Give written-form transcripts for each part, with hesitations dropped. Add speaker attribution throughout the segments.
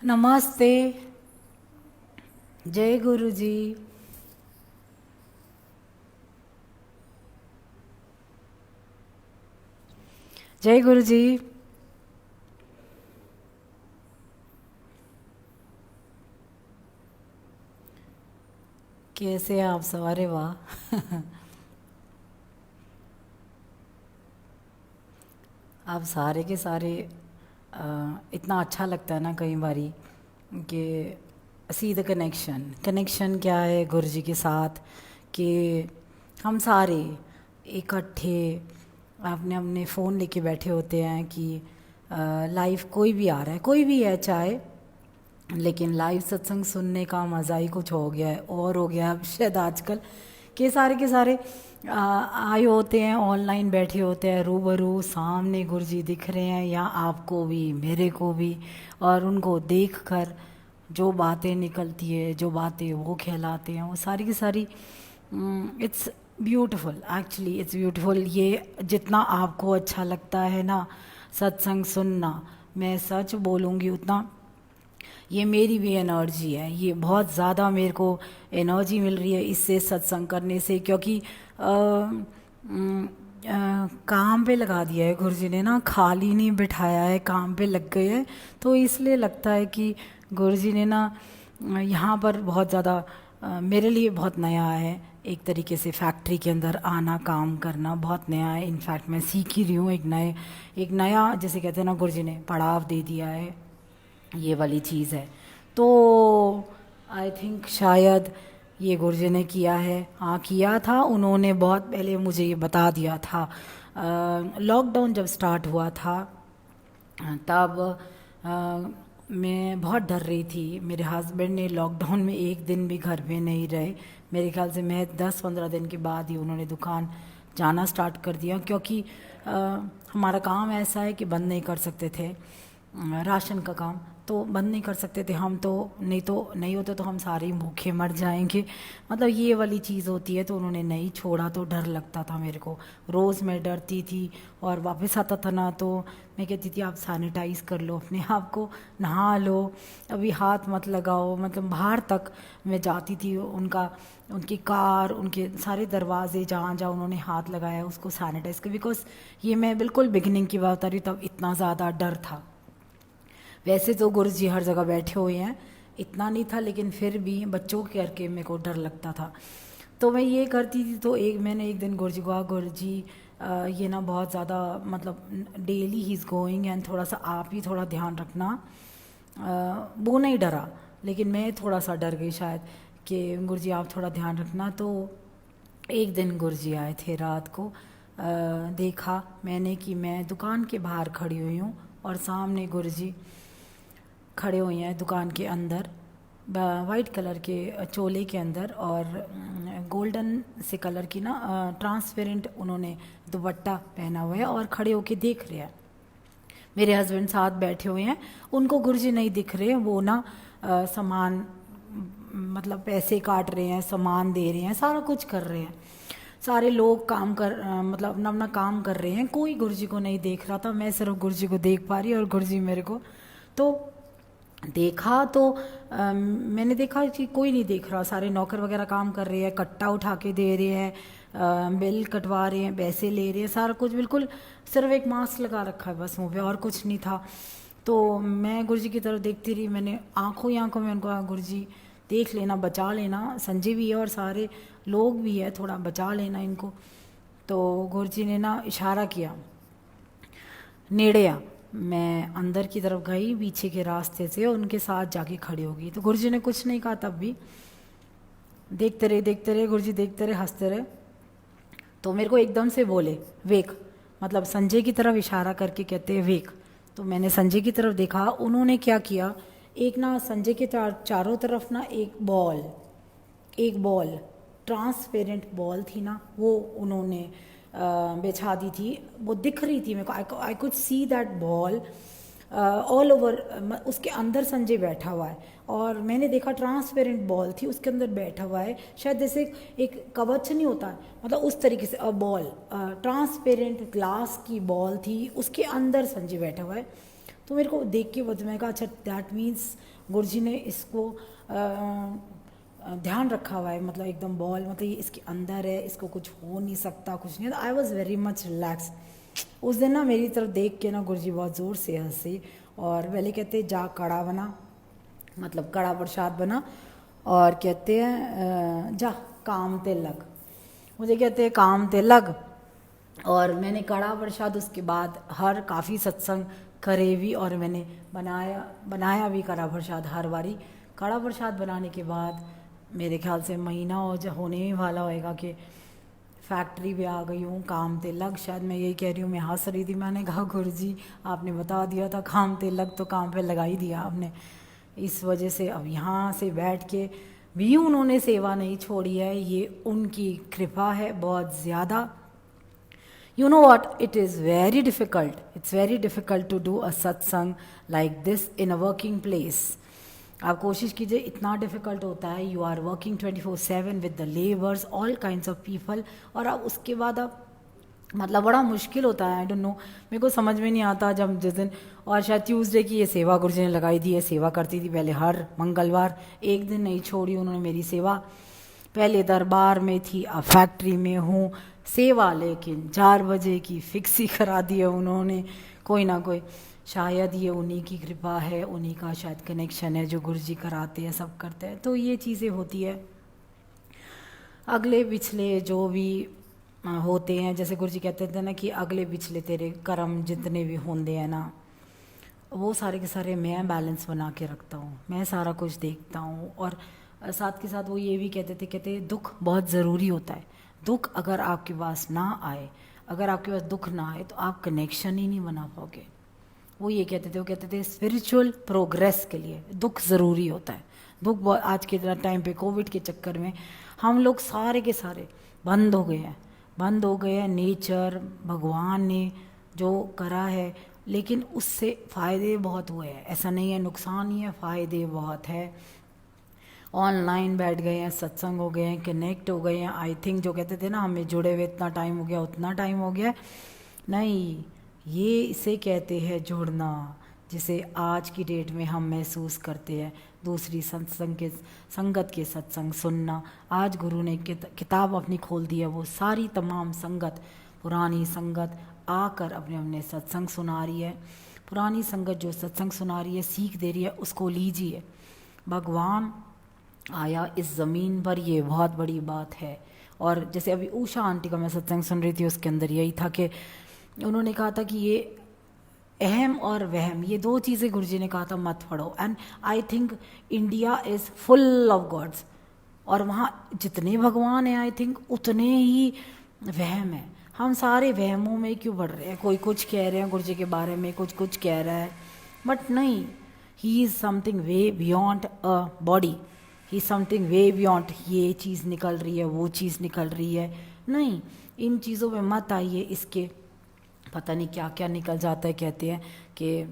Speaker 1: नमस्ते। जय गुरु जी। जय गुरु जी। कैसे हैं आप सब? अरे वाह। आप सारे के सारे इतना अच्छा लगता है ना कई बारी कि सी द कनेक्शन। कनेक्शन क्या है गुरु जी के साथ कि हम सारे इकट्ठे अपने अपने फ़ोन लेके बैठे होते हैं कि लाइव कोई भी आ रहा है, कोई भी है चाहे, लेकिन लाइव सत्संग सुनने का मज़ा ही कुछ हो गया है और हो गया है अब शायद आजकल के सारे आए होते हैं, ऑनलाइन बैठे होते हैं, रूबरू सामने गुरुजी दिख रहे हैं, या आपको भी मेरे को भी, और उनको देख कर जो बातें निकलती है, जो बातें वो कहलाते हैं, वो सारी की सारी it's beautiful. Actually it's beautiful. ये जितना आपको अच्छा लगता है ना सत्संग सुनना, मैं सच बोलूँगी उतना ये मेरी भी एनर्जी है। ये बहुत ज़्यादा मेरे को एनर्जी मिल रही है इससे सत्संग करने से, क्योंकि काम पे लगा दिया है गुरु जी ने ना, खाली नहीं बिठाया है, काम पे लग गए हैं। तो इसलिए लगता है कि गुरु जी ने ना यहाँ पर बहुत ज़्यादा मेरे लिए बहुत नया है। एक तरीके से फैक्ट्री के अंदर आना, काम करना बहुत नया है। इनफैक्ट मैं सीख ही रही हूँ एक नया, जैसे कहते हैं ना, गुरु जी ने पड़ाव दे दिया है, ये वाली चीज़ है। तो आई थिंक शायद ये गुरुजी ने किया है। हाँ, किया था उन्होंने, बहुत पहले मुझे ये बता दिया था। लॉकडाउन जब स्टार्ट हुआ था तब मैं बहुत डर रही थी। मेरे हस्बैंड ने लॉकडाउन में एक दिन भी घर पे नहीं रहे। मेरे ख्याल से मैं 10-15 दिन के बाद ही उन्होंने दुकान जाना स्टार्ट कर दिया, क्योंकि हमारा काम ऐसा है कि बंद नहीं कर सकते थे। राशन का काम तो बंद नहीं कर सकते थे हम, तो नहीं होते तो हम सारे ही भूखे मर जाएंगे, मतलब ये वाली चीज़ होती है। तो उन्होंने नहीं छोड़ा, तो डर लगता था मेरे को, रोज़ मैं डरती थी। और वापस आता था ना तो मैं कहती थी आप सैनिटाइज़ कर लो अपने आप को, नहा लो, अभी हाथ मत लगाओ। मतलब बाहर तक मैं जाती थी, उनकी कार, उनके सारे दरवाजे जहाँ जहाँ उन्होंने हाथ लगाया उसको सैनिटाइज़ कर, बिकॉज ये मैं बिल्कुल बिगिनिंग की बात आ रही, तब इतना ज़्यादा डर था। वैसे तो गुरु जी हर जगह बैठे हुए हैं, इतना नहीं था, लेकिन फिर भी बच्चों के करके मेरे को डर लगता था। तो मैं ये करती थी। तो मैंने एक दिन गुरु जी को कहा, गुरु जी ये ना बहुत ज़्यादा, मतलब daily he is going, and थोड़ा सा आप ही थोड़ा ध्यान रखना। वो नहीं डरा, लेकिन मैं थोड़ा सा डर गई शायद कि गुरु जी आप थोड़ा ध्यान रखना। तो एक दिन गुरु जी आए थे रात को, देखा मैंने कि मैं दुकान के बाहर खड़ी हुई हूँ और सामने गुरु जी खड़े हुए हैं दुकान के अंदर, वाइट कलर के चोले के अंदर, और गोल्डन से कलर की ना ट्रांसपेरेंट उन्होंने दुपट्टा पहना हुआ है, और खड़े होके देख रहे हैं। मेरे हस्बैंड साथ बैठे हुए हैं, उनको गुरुजी नहीं दिख रहे, वो ना सामान, मतलब पैसे काट रहे हैं, सामान दे रहे हैं, सारा कुछ कर रहे हैं। सारे लोग काम कर मतलब अपना अपना काम कर रहे हैं, कोई गुरुजी को नहीं देख रहा था। मैं सिर्फ गुरुजी को देख पा रही, और गुरुजी मेरे को। तो देखा तो मैंने देखा कि कोई नहीं देख रहा, सारे नौकर वगैरह काम कर रहे हैं, कट्टा उठा के दे रहे हैं, बिल कटवा रहे हैं, पैसे ले रहे हैं, सारा कुछ बिल्कुल। सिर्फ एक मास्क लगा रखा है बस मुँह पे, और कुछ नहीं था। तो मैं गुरुजी की तरफ देखती रही, मैंने आंखों ही आंखों में उनको कहा, गुरुजी देख लेना, बचा लेना, संजय भी है और सारे लोग भी है, थोड़ा बचा लेना इनको। तो गुरुजी ने ना इशारा किया, नेड़े आ। मैं अंदर की तरफ गई पीछे के रास्ते से, उनके साथ जाके खड़ी हो गई। तो गुरुजी ने कुछ नहीं कहा, तब भी देखते रहे गुरुजी, देखते रहे, हंसते रहे। तो मेरे को एकदम से बोले वेक, मतलब संजय की तरफ इशारा करके कहते हैं वेक। तो मैंने संजय की तरफ देखा, उन्होंने क्या किया, एक ना संजय के चारों तरफ ना एक बॉल ट्रांसपेरेंट बॉल थी ना, वो उन्होंने बिछा दी थी। वो दिख रही थी मेरे को, I could see that ball all over. उसके अंदर संजय बैठा हुआ है, और मैंने देखा ट्रांसपेरेंट बॉल थी, उसके अंदर बैठा हुआ है, शायद जैसे एक कवच नहीं होता, मतलब उस तरीके से बॉल, ट्रांसपेरेंट ग्लास की बॉल थी, उसके अंदर संजय बैठा हुआ है। तो मेरे को देख के मैं कहा अच्छा दैट मीन्स गुरुजी ने इसको ध्यान रखा हुआ है, मतलब एकदम बॉल, मतलब ये इसके अंदर है, इसको कुछ हो नहीं सकता, कुछ नहीं। आई वॉज वेरी मच रिलैक्स। उस दिन ना मेरी तरफ देख के ना गुरुजी बहुत ज़ोर से हंसे और पहले कहते जा कड़ा बना, मतलब कड़ा प्रसाद बना, और कहते हैं जा काम ते लग। मुझे कहते हैं काम ते लग, और मैंने कड़ा प्रसाद उसके बाद हर काफ़ी सत्संग करे भी, और मैंने बनाया भी कड़ा प्रसाद हर बारी। कड़ा प्रसाद बनाने के बाद मेरे ख्याल से महीना होने ही वाला होएगा कि फैक्ट्री पे आ गई हूँ, काम ते लग। शायद मैं यही कह रही हूँ, मैं हंस रही थी, मैंने कहा गुरुजी आपने बता दिया था काम ते लग, तो काम पे लगा ही दिया आपने। इस वजह से अब यहाँ से बैठ के भी उन्होंने सेवा नहीं छोड़ी है, ये उनकी कृपा है बहुत ज़्यादा। You know what? It is very difficult. It's very difficult to do a satsang like this in a working place. आप कोशिश कीजिए, इतना डिफ़िकल्ट होता है। You are working 24/7 with the labours, all kinds of people, और अब उसके बाद अब मतलब बड़ा मुश्किल होता है। आई डोंट नो, मेरे को समझ में नहीं आता। जब जिस दिन, और शायद ट्यूसडे की ये सेवा गुरुजी ने लगाई थी, ये सेवा करती थी पहले हर मंगलवार, एक दिन नहीं छोड़ी उन्होंने मेरी सेवा। पहले दरबार में थी, अब फैक्ट्री में हूँ, सेवा लेकिन 4 बजे की फिक्स ही करा दी है उन्होंने। कोई ना कोई, शायद ये उन्हीं की कृपा है, उन्हीं का शायद कनेक्शन है जो गुरुजी कराते हैं, सब करते हैं, तो ये चीज़ें होती है। अगले पिछले जो भी होते हैं, जैसे गुरुजी कहते थे ना कि अगले पिछले तेरे कर्म जितने भी होंदे हैं ना, वो सारे के सारे मैं बैलेंस बना के रखता हूँ, मैं सारा कुछ देखता हूँ। और साथ के साथ वो ये भी कहते दुख बहुत ज़रूरी होता है। दुख अगर आपके पास ना आए, अगर आपके पास दुख ना आए, तो आप कनेक्शन ही नहीं बना पाओगे। वो कहते थे स्पिरिचुअल प्रोग्रेस के लिए दुख ज़रूरी होता है। दुख बहुत, आज के टाइम पे कोविड के चक्कर में हम लोग सारे के सारे बंद हो गए हैं। नेचर, भगवान ने जो करा है, लेकिन उससे फ़ायदे बहुत हुए हैं, ऐसा नहीं है नुकसान ही है, फ़ायदे बहुत है। ऑनलाइन बैठ गए हैं, सत्संग हो गए हैं, कनेक्ट हो गए हैं। आई थिंक जो कहते थे ना हमें जुड़े हुए इतना टाइम हो गया, उतना टाइम हो गया नहीं, ये इसे कहते हैं जुड़ना, जिसे आज की डेट में हम महसूस करते हैं। दूसरी संगत के सत्संग सुनना। आज गुरु ने किताब अपनी खोल दी है, वो सारी तमाम संगत, पुरानी संगत आकर अपने अपने सत्संग सुना रही है। पुरानी संगत जो सत्संग सुना रही है, सीख दे रही है, उसको लीजिए। भगवान आया इस ज़मीन पर, ये बहुत बड़ी बात है। और जैसे अभी उषा आंटी का मैं सत्संग सुन रही थी, उसके अंदर यही था कि उन्होंने कहा था कि ये अहम और वहम, ये 2 चीज़ें गुरुजी ने कहा था मत पढ़ो। And I think India is full of gods, और वहाँ जितने भगवान हैं आई थिंक उतने ही वहम है। हम सारे वहमों में क्यों बढ़ रहे हैं? कोई कुछ कह रहे हैं गुरुजी के बारे में, कुछ कह रहा है, बट नहीं, he is something way beyond a body, he something way beyond ये चीज़ निकल रही है, वो चीज़ निकल रही है। नहीं, इन चीज़ों में मत आइए, इसके पता नहीं क्या क्या निकल जाता है। कहते हैं कि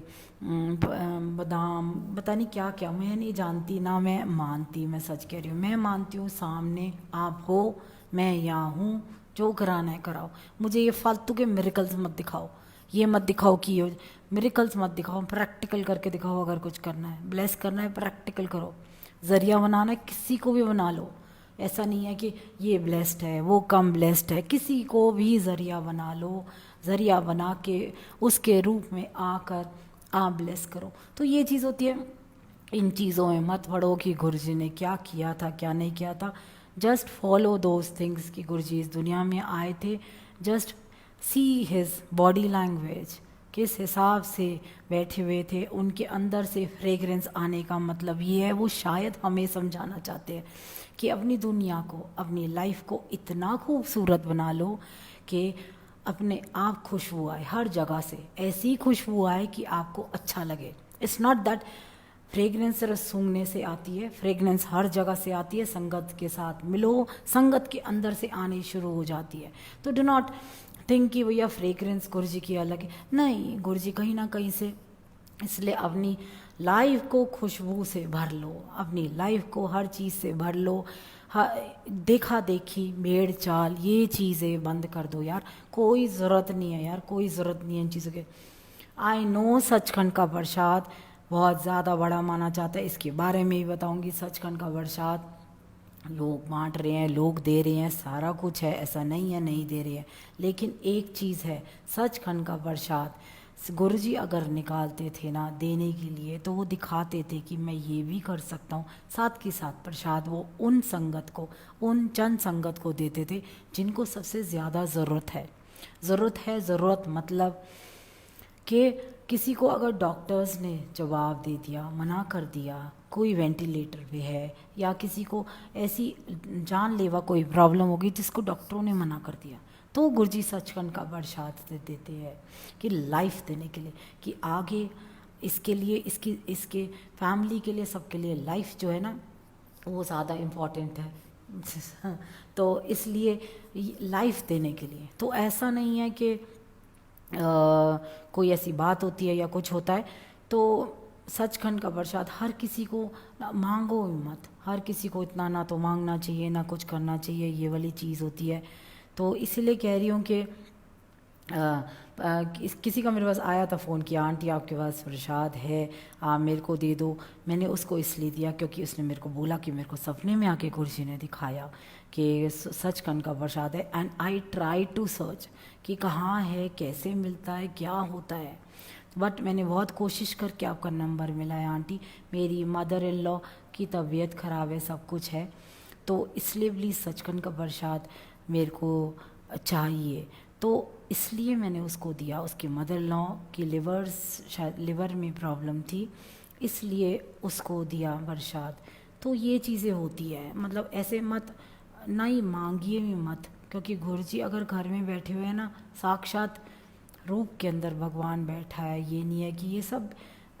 Speaker 1: बादाम, पता नहीं क्या क्या, मैं नहीं जानती ना मैं मानती, मैं सच कह रही हूँ। मैं मानती हूँ सामने आप हो, मैं यहाँ हूँ, जो कराना है कराओ। मुझे ये फालतू के मिरेकल्स मत दिखाओ, ये मत दिखाओ कि ये मिरेकल्स मत दिखाओ, प्रैक्टिकल करके दिखाओ। अगर कुछ करना है, ब्लेस करना है, प्रैक्टिकल करो। ज़रिया बनाना है, किसी को भी बना लो। ऐसा नहीं है कि ये ब्लेस्ड है, वो कम ब्लेस्ड है, किसी को भी ज़रिया बना लो। ज़रिया बना के उसके रूप में आकर आप ब्लेस करो। तो ये चीज़ होती है। इन चीज़ों में मत पढ़ो कि गुरुजी ने क्या किया था, क्या नहीं किया था। जस्ट फॉलो दोज थिंग्स कि गुरुजी इस दुनिया में आए थे। Just see his body language, किस हिसाब से बैठे हुए थे, उनके अंदर से फ्रेगरेंस आने का मतलब ये है, वो शायद हमें समझाना चाहते हैं कि अपनी दुनिया को, अपनी लाइफ को इतना खूबसूरत बना लो कि अपने आप खुशबू आए हर जगह से, ऐसी खुशबू आए कि आपको अच्छा लगे। इट्स नॉट दैट फ्रेगरेंस सिर्फ सूंघने से आती है, फ्रेगरेंस हर जगह से आती है। संगत के साथ मिलो, संगत के अंदर से आनी शुरू हो जाती है। तो डू नॉट थिंक कि भैया फ्रेगरेंस गुरुजी की अलग है, नहीं, गुरुजी कहीं ना कहीं से। इसलिए अपनी लाइफ को खुशबू से भर लो, अपनी लाइफ को हर चीज़ से भर लो। देखा देखी, भेड़ चाल, ये चीज़ें बंद कर दो यार। कोई ज़रूरत नहीं है यार, कोई ज़रूरत नहीं है इन चीज़ों के। आई नो सचखंड का प्रसाद बहुत ज़्यादा बड़ा माना जाता है, इसके बारे में ही बताऊंगी। सचखंड का प्रसाद लोग बांट रहे हैं, लोग दे रहे हैं, सारा कुछ है, ऐसा नहीं है नहीं दे रहे हैं। लेकिन एक चीज़ है, सचखंड का प्रसाद गुरुजी अगर निकालते थे ना देने के लिए, तो वो दिखाते थे कि मैं ये भी कर सकता हूँ। साथ के साथ प्रसाद वो उन संगत को, उन चंद संगत को देते थे जिनको सबसे ज़्यादा ज़रूरत है। ज़रूरत मतलब कि किसी को अगर डॉक्टर्स ने जवाब दे दिया, मना कर दिया, कोई वेंटिलेटर पे है, या किसी को ऐसी जानलेवा कोई प्रॉब्लम होगी जिसको डॉक्टरों ने मना कर दिया, तो गुरुजी सचखंड का प्रसाद देते हैं कि लाइफ देने के लिए, कि आगे इसके लिए, इसके फैमिली के लिए, सबके लिए लाइफ जो है ना वो ज़्यादा इम्पॉर्टेंट है। तो इसलिए लाइफ देने के लिए, तो ऐसा नहीं है कि कोई ऐसी बात होती है या कुछ होता है। तो सचखंड का प्रसाद हर किसी को, मांगो मत, हर किसी को इतना ना तो मांगना चाहिए ना कुछ करना चाहिए, ये वाली चीज़ होती है। तो इसीलिए कह रही हूँ कि किसी का मेरे पास आया था, फ़ोन किया, आंटी आपके पास प्रसाद है, आप मेरे को दे दो। मैंने उसको इसलिए दिया क्योंकि उसने मेरे को बोला कि मेरे को सपने में आके गुरुजी ने दिखाया कि सचखंड का प्रसाद है। And I try to search कि कहाँ है, कैसे मिलता है, क्या होता है। बट मैंने बहुत कोशिश करके आपका नंबर मिला है आंटी। मेरी मदर इन लॉ की तबीयत ख़राब है, सब कुछ है, तो इसलिए प्लीज़ सचखंड का प्रसाद मेरे को चाहिए। तो इसलिए मैंने उसको दिया। उसकी मदर लॉ की शायद लिवर में प्रॉब्लम थी, इसलिए उसको दिया प्रसाद। तो ये चीज़ें होती है, मतलब ऐसे मत ना ही मांगिए भी मत, क्योंकि गुरुजी अगर घर में बैठे हुए हैं ना, साक्षात रूप के अंदर भगवान बैठा है। ये नहीं है कि ये सब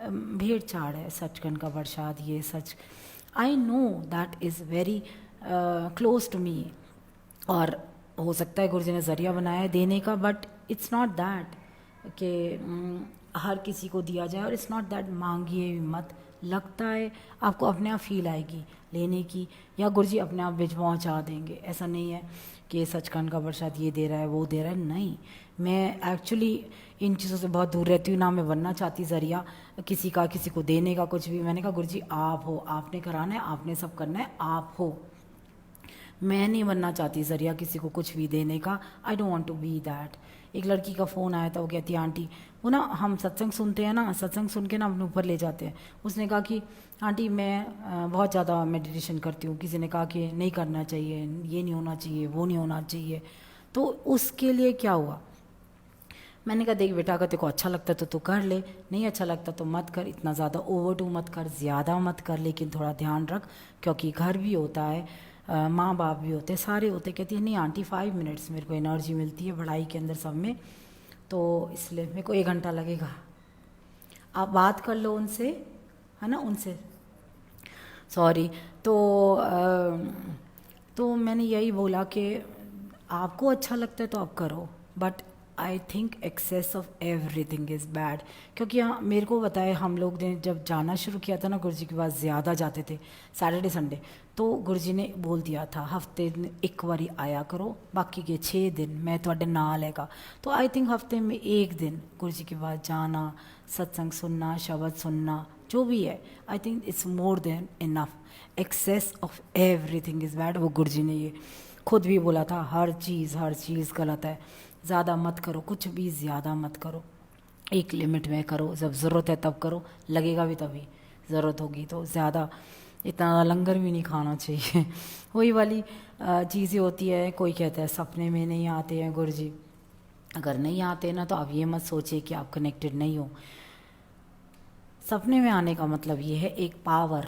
Speaker 1: भेड़ चाड़ है। सचखंड का प्रसाद ये सच, I know that is very close to me, और हो सकता है गुरुजी ने ज़रिया बनाया है देने का, बट इट्स नॉट दैट कि हर किसी को दिया जाए, और इट्स नॉट दैट मांगिए भी मत। लगता है आपको अपने आप फील आएगी लेने की, या गुरुजी अपने आप बीच पहुँचा देंगे। ऐसा नहीं है कि सचखंड का प्रसाद ये दे रहा है वो दे रहा है, नहीं। मैं एक्चुअली इन चीज़ों से बहुत दूर रहती हूँ, ना मैं बनना चाहती ज़रिया किसी का, किसी को देने का कुछ भी। मैंने कहा गुरुजी आप हो, आपने कराना है, आपने सब करना है, आप हो। मैं नहीं बनना चाहती ज़रिया किसी को कुछ भी देने का। I don't want to be that. एक लड़की का फ़ोन आया था, वो कहती आंटी, वो ना हम सत्संग सुनते हैं ना, सत्संग सुन के ना अपने ऊपर ले जाते हैं। उसने कहा कि आंटी मैं बहुत ज़्यादा मेडिटेशन करती हूँ। किसी ने कहा कि नहीं करना चाहिए, ये नहीं होना चाहिए, वो नहीं होना चाहिए। तो उसके लिए क्या हुआ, मैंने कहा देख बेटा, अगर तेरे को अच्छा लगता है तो कर ले, नहीं अच्छा लगता तो मत कर। इतना ज़्यादा ओवर टू मत कर, ज़्यादा मत कर, लेकिन थोड़ा ध्यान रख, क्योंकि घर भी होता है, माँ बाप भी होते, सारे होते। कहती है नहीं आंटी 5 मिनट्स मेरे को एनर्जी मिलती है पढ़ाई के अंदर सब में, तो इसलिए मेरे को 1 घंटा लगेगा। आप बात कर लो उनसे, है ना, उनसे, सॉरी। तो मैंने यही बोला कि आपको अच्छा लगता है तो आप करो, but I think excess of everything is bad. क्योंकि हाँ, मेरे को बताए, हम लोग ने जब जाना शुरू किया था ना गुरुजी के पास, ज़्यादा जाते थे सैटरडे संडे, तो गुरुजी ने बोल दिया था हफ्ते में 1 बारी आया करो, बाकी के 6 दिन मैं थोड़े नाल हैगा। तो आई थिंक हफ्ते में 1 दिन गुरुजी के पास जाना, सत्संग सुनना, शब्द सुनना, जो भी है, I think it's more than enough. Excess of everything is bad. वो गुरुजी ने ये खुद भी बोला था, हर चीज़ गलत है, ज़्यादा मत करो, कुछ भी ज़्यादा मत करो, एक लिमिट में करो, जब ज़रूरत है तब करो, लगेगा भी तभी, ज़रूरत होगी तो। ज़्यादा इतना लंगर भी नहीं खाना चाहिए। वही वाली चीज़ें होती है। कोई कहता है सपने में नहीं आते हैं गुरुजी, अगर नहीं आते ना तो आप ये मत सोचिए कि आप कनेक्टेड नहीं हो। सपने में आने का मतलब ये है एक पावर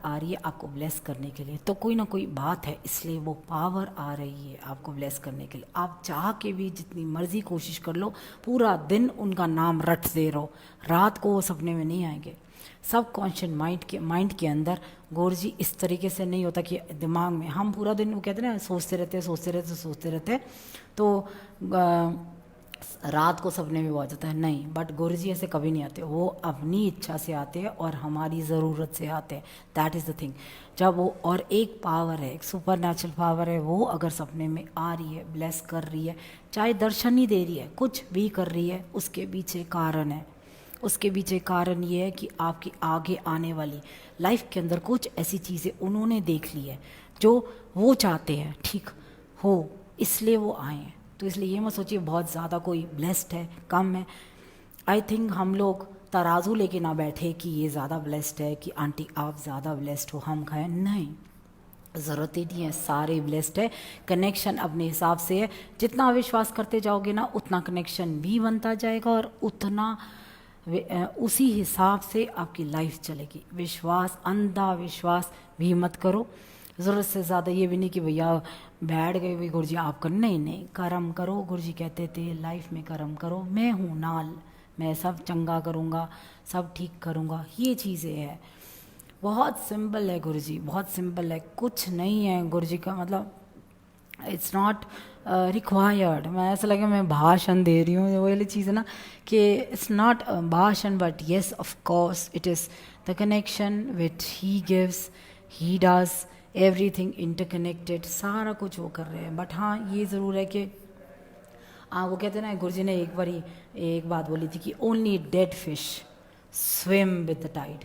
Speaker 1: आ रही है आपको ब्लेस करने के लिए, तो कोई ना कोई बात है, इसलिए वो पावर आ रही है आपको ब्लेस करने के लिए। आप चाह के भी जितनी मर्जी कोशिश कर लो, पूरा दिन उनका नाम रट दे रहो, रात को वो सपने में नहीं आएंगे। सब कॉन्शियस माइंड के अंदर गुरुजी इस तरीके से नहीं होता कि दिमाग में हम पूरा दिन, वो कहते हैं ना, सोचते रहते हैं। तो रात को सपने में वो आ जाता है, नहीं, बट गुरु जी ऐसे कभी नहीं आते, वो अपनी इच्छा से आते हैं और हमारी ज़रूरत से आते हैं, दैट इज़ द थिंग। जब वो, और एक पावर है, एक सुपर नेचुरल पावर है, वो अगर सपने में आ रही है, ब्लेस कर रही है, चाहे दर्शन ही दे रही है, कुछ भी कर रही है, उसके पीछे कारण है। उसके पीछे कारण ये है कि आपकी आगे आने वाली लाइफ के अंदर कुछ ऐसी चीज़ें उन्होंने देख ली है जो वो चाहते हैं ठीक हो, इसलिए वो आए हैं। तो इसलिए ये मत सोचिए बहुत ज़्यादा कोई ब्लेस्ड है, कम है। आई थिंक हम लोग तराजू लेके ना बैठे कि ये ज़्यादा ब्लेस्ड है, कि आंटी आप ज़्यादा ब्लेस्ड हो हम खाएं, नहीं, ज़रूरत ही नहीं है, सारे ब्लेस्ड है। कनेक्शन अपने हिसाब से है, जितना विश्वास करते जाओगे ना उतना कनेक्शन भी बनता जाएगा और उतना उसी हिसाब से आपकी लाइफ चलेगी। विश्वास, अंधा विश्वास भी मत करो, ज़रूरत से ज़्यादा ये भी नहीं कि भैया बैठ गए भाई गुरु जी आप कर, नहीं नहीं, कर्म करो। गुरु जी कहते थे लाइफ में कर्म करो, मैं हूँ नाल, मैं सब चंगा करूँगा, सब ठीक करूँगा, ये चीज़ें हैं। बहुत सिंपल है गुरु जी, बहुत सिंपल है, कुछ नहीं है गुरु जी का मतलब, इट्स नॉट रिक्वायर्ड। मैं ऐसा लगे मैं भाषण दे रही हूँ, वो वाली चीज़ है ना कि इट्स नॉट भाषण, but yes of course it is the connection which he gives, he does everything interconnected, सारा कुछ वो कर रहे हैं। बट हाँ ये ज़रूर है कि वो कहते हैं ना, गुरु जी ने एक बार एक बात बोली थी कि only dead fish swim with the tide.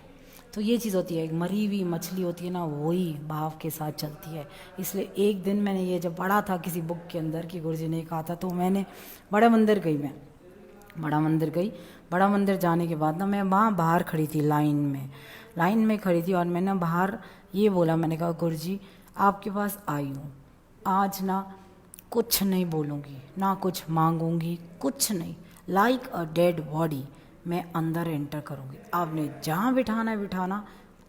Speaker 1: तो ये चीज़ होती है, एक मरी हुई मछली होती है ना, वही भाव के साथ चलती है। इसलिए एक दिन मैंने ये जब पढ़ा था किसी बुक के अंदर कि गुरु जी ने कहा था, तो मैंने बड़ा मंदिर गई, मैं बड़ा मंदिर गई। बड़ा मंदिर जाने के बाद ना मैं वहाँ बाहर खड़ी थी, लाइन में खड़ी थी, और मैंने बाहर ये बोला, मैंने कहा गुरु जी आपके पास आई हूँ आज ना, कुछ नहीं बोलूँगी ना कुछ मांगूंगी, कुछ नहीं, लाइक अ डेड बॉडी मैं अंदर एंटर करूँगी। आपने जहाँ बिठाना है बिठाना,